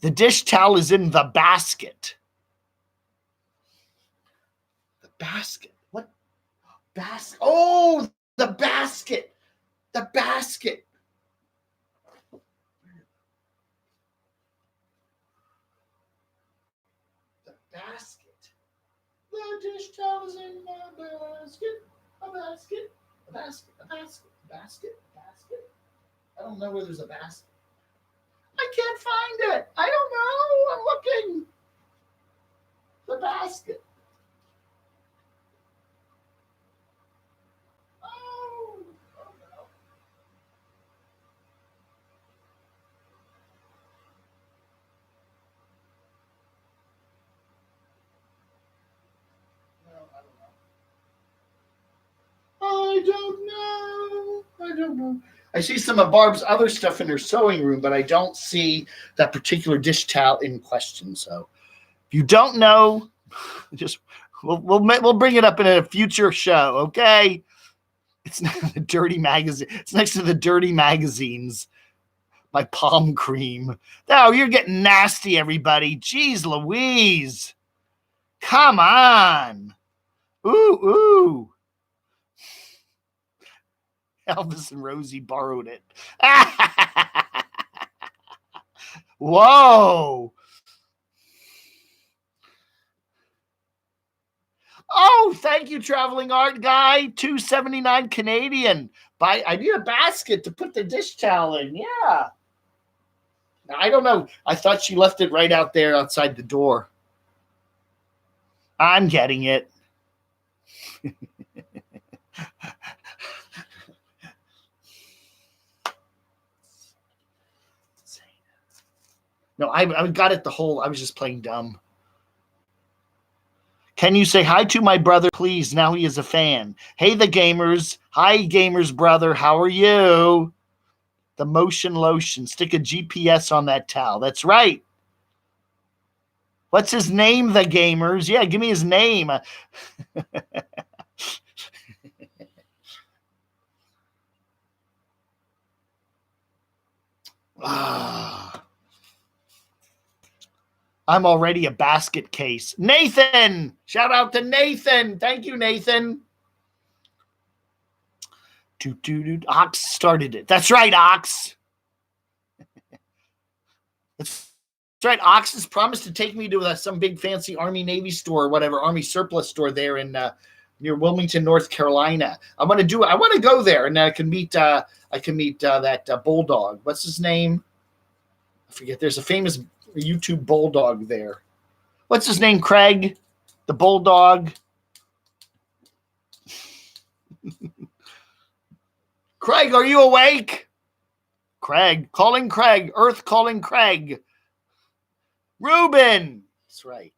The dish towel is in the basket. The basket. What? Basket. Oh, the basket. The basket. The basket. The dish towel is in the basket. A basket. A basket. A basket. A basket. A basket. I don't know where there's a basket. I can't find it. I don't know. I'm looking. The basket. Oh no. I don't know. I see some of Barb's other stuff in her sewing room, but I don't see that particular dish towel in question. So if you don't know, just we'll bring it up in a future show, okay? It's not the dirty magazine. It's next to the dirty magazines. My palm cream. Oh, you're getting nasty, everybody. Jeez Louise. Come on. Ooh. Elvis and Rosie borrowed it. Whoa. Oh, thank you, Traveling Art Guy. $2.79 Canadian. I need a basket to put the dish towel in. Yeah. Now, I don't know. I thought she left it right out there outside the door. I'm getting it. No, I got it the whole. I was just playing dumb. Can you say hi to my brother, please? Now he is a fan. Hey, the gamers. Hi, gamers, brother. How are you? The motion lotion. Stick a GPS on that towel. That's right. What's his name, the gamers? Yeah, give me his name. I'm already a basket case. Nathan! Shout out to Nathan. Thank you, Nathan. Ox started it. That's right, Ox. That's right. Ox has promised to take me to some big fancy Army Navy store or whatever, Army surplus store there in near Wilmington, North Carolina. I want to go there, and I can meet that bulldog. What's his name? I forget. There's a famous YouTube bulldog there. What's his name? Craig, the bulldog. Craig, are you awake? Craig, calling Craig. Earth calling Craig. Ruben. That's right.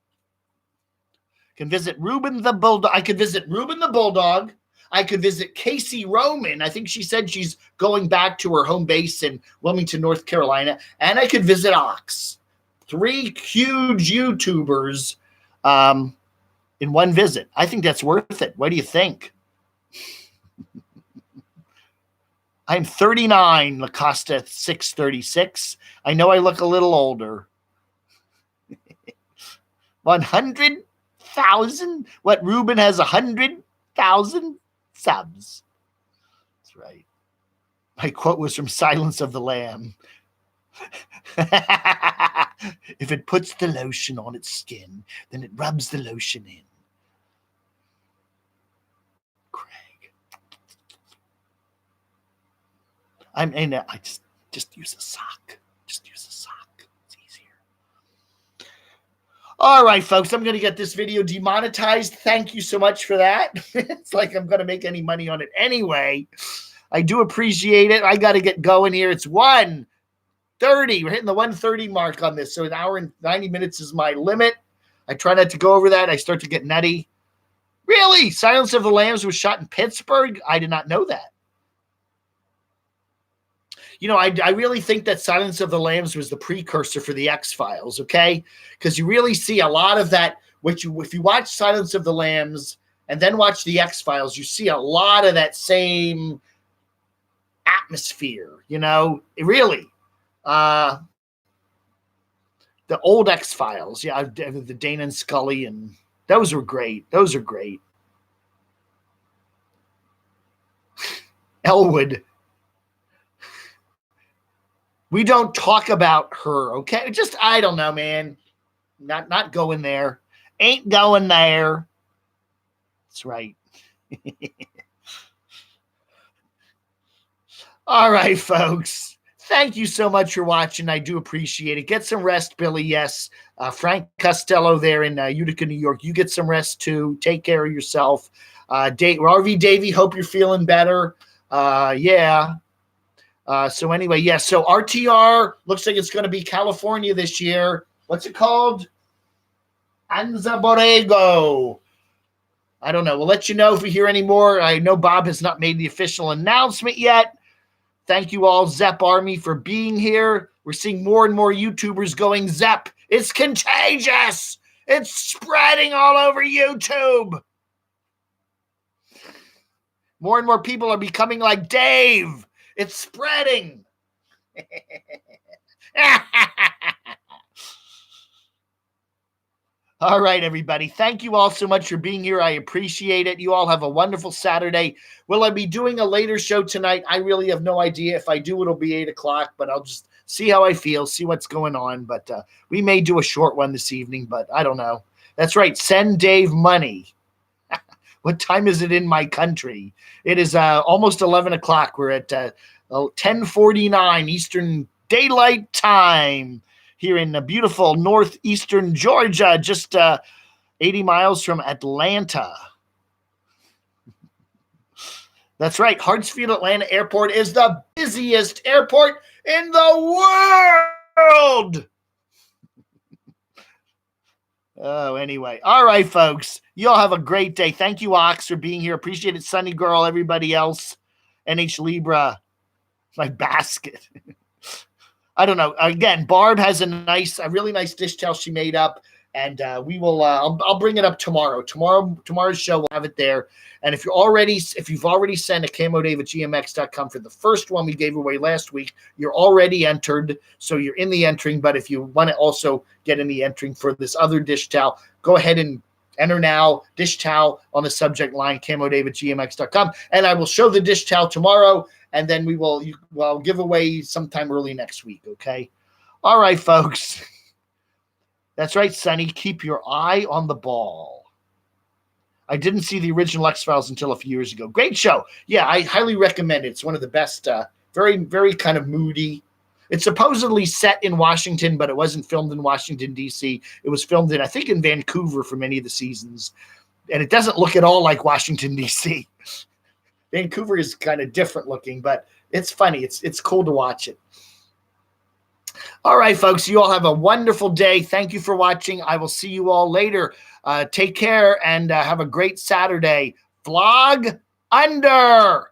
Can visit Ruben the bulldog. I could visit Ruben the bulldog. I could visit Casey Roman. I think she said she's going back to her home base in Wilmington, North Carolina. And I could visit Ox. 3 huge YouTubers in one visit. I think that's worth it. What do you think? I'm 39, Lacosta 636. I know I look a little older. 100,000? What, Ruben has 100,000 subs. That's right. My quote was from Silence of the Lamb. If it puts the lotion on its skin, then it rubs the lotion in. Craig. I just use a sock. Just use a sock. It's easier. All right, folks, I'm going to get this video demonetized. Thank you so much for that. It's like I'm going to make any money on it anyway. I do appreciate it. I got to get going here. It's 1:30. We're hitting the 1:30 mark on this. So an hour and 90 minutes is my limit. I try not to go over that. I start to get nutty. Really? Silence of the Lambs was shot in Pittsburgh? I did not know that. You know, I really think that Silence of the Lambs was the precursor for the X-Files, okay? Because you really see a lot of that which if you watch Silence of the Lambs and then watch the X-Files, you see a lot of that same atmosphere, really. The old X-Files, yeah, the Dana and Scully, and those were great. Those are great. Elwood. We don't talk about her, okay? Just, I don't know, man. Not going there. Ain't going there. That's right. All right, folks. Thank you so much for watching. I do appreciate it. Get some rest, Billy. Yes. Frank Costello there in Utica, New York. You get some rest, too. Take care of yourself. RV Davey, hope you're feeling better. Yeah. So anyway, yes. So RTR looks like it's going to be California this year. What's it called? Anza Borrego. I don't know. We'll let you know if we hear any more. I know Bob has not made the official announcement yet. Thank you all, Zepp Army, for being here. We're seeing more and more YouTubers going Zepp. It's contagious. It's spreading all over YouTube. More and more people are becoming like Dave. It's spreading. All right, everybody. Thank you all so much for being here. I appreciate it. You all have a wonderful Saturday. Will I be doing a later show tonight? I really have no idea. If I do, it'll be 8 o'clock, but I'll just see how I feel, see what's going on. But we may do a short one this evening, but I don't know. That's right. Send Dave money. What time is it in my country? It is almost 11 o'clock. We're at 10:49 Eastern Daylight Time here in beautiful northeastern Georgia, just 80 miles from Atlanta. That's right. Hartsfield Atlanta Airport is the busiest airport in the world. Oh, anyway. All right, folks. You all have a great day. Thank you, Ox, for being here. Appreciate it, Sunny Girl, everybody else. NH Libra, my basket. I don't know. Again, Barb has a really nice dish towel she made up, and we will. I'll bring it up tomorrow. Tomorrow's show, we'll have it there. And if you've already sent a camodave at gmx.com for the first one we gave away last week, you're already entered. So you're in the entering. But if you want to also get in the entering for this other dish towel, go ahead and enter now. Dish towel on the subject line, camodave at gmx.com, and I will show the dish towel tomorrow. And then I'll give away sometime early next week, okay? All right, folks. That's right, Sonny. Keep your eye on the ball. I didn't see the original X-Files until a few years ago. Great show. Yeah, I highly recommend it. It's one of the best, very, very kind of moody. It's supposedly set in Washington, but it wasn't filmed in Washington, D.C. It was filmed I think, in Vancouver for many of the seasons. And it doesn't look at all like Washington, D.C. Vancouver is kind of different looking, but it's funny. It's cool to watch it. All right, folks, you all have a wonderful day. Thank you for watching. I will see you all later. Take care and have a great Saturday. Vlog under.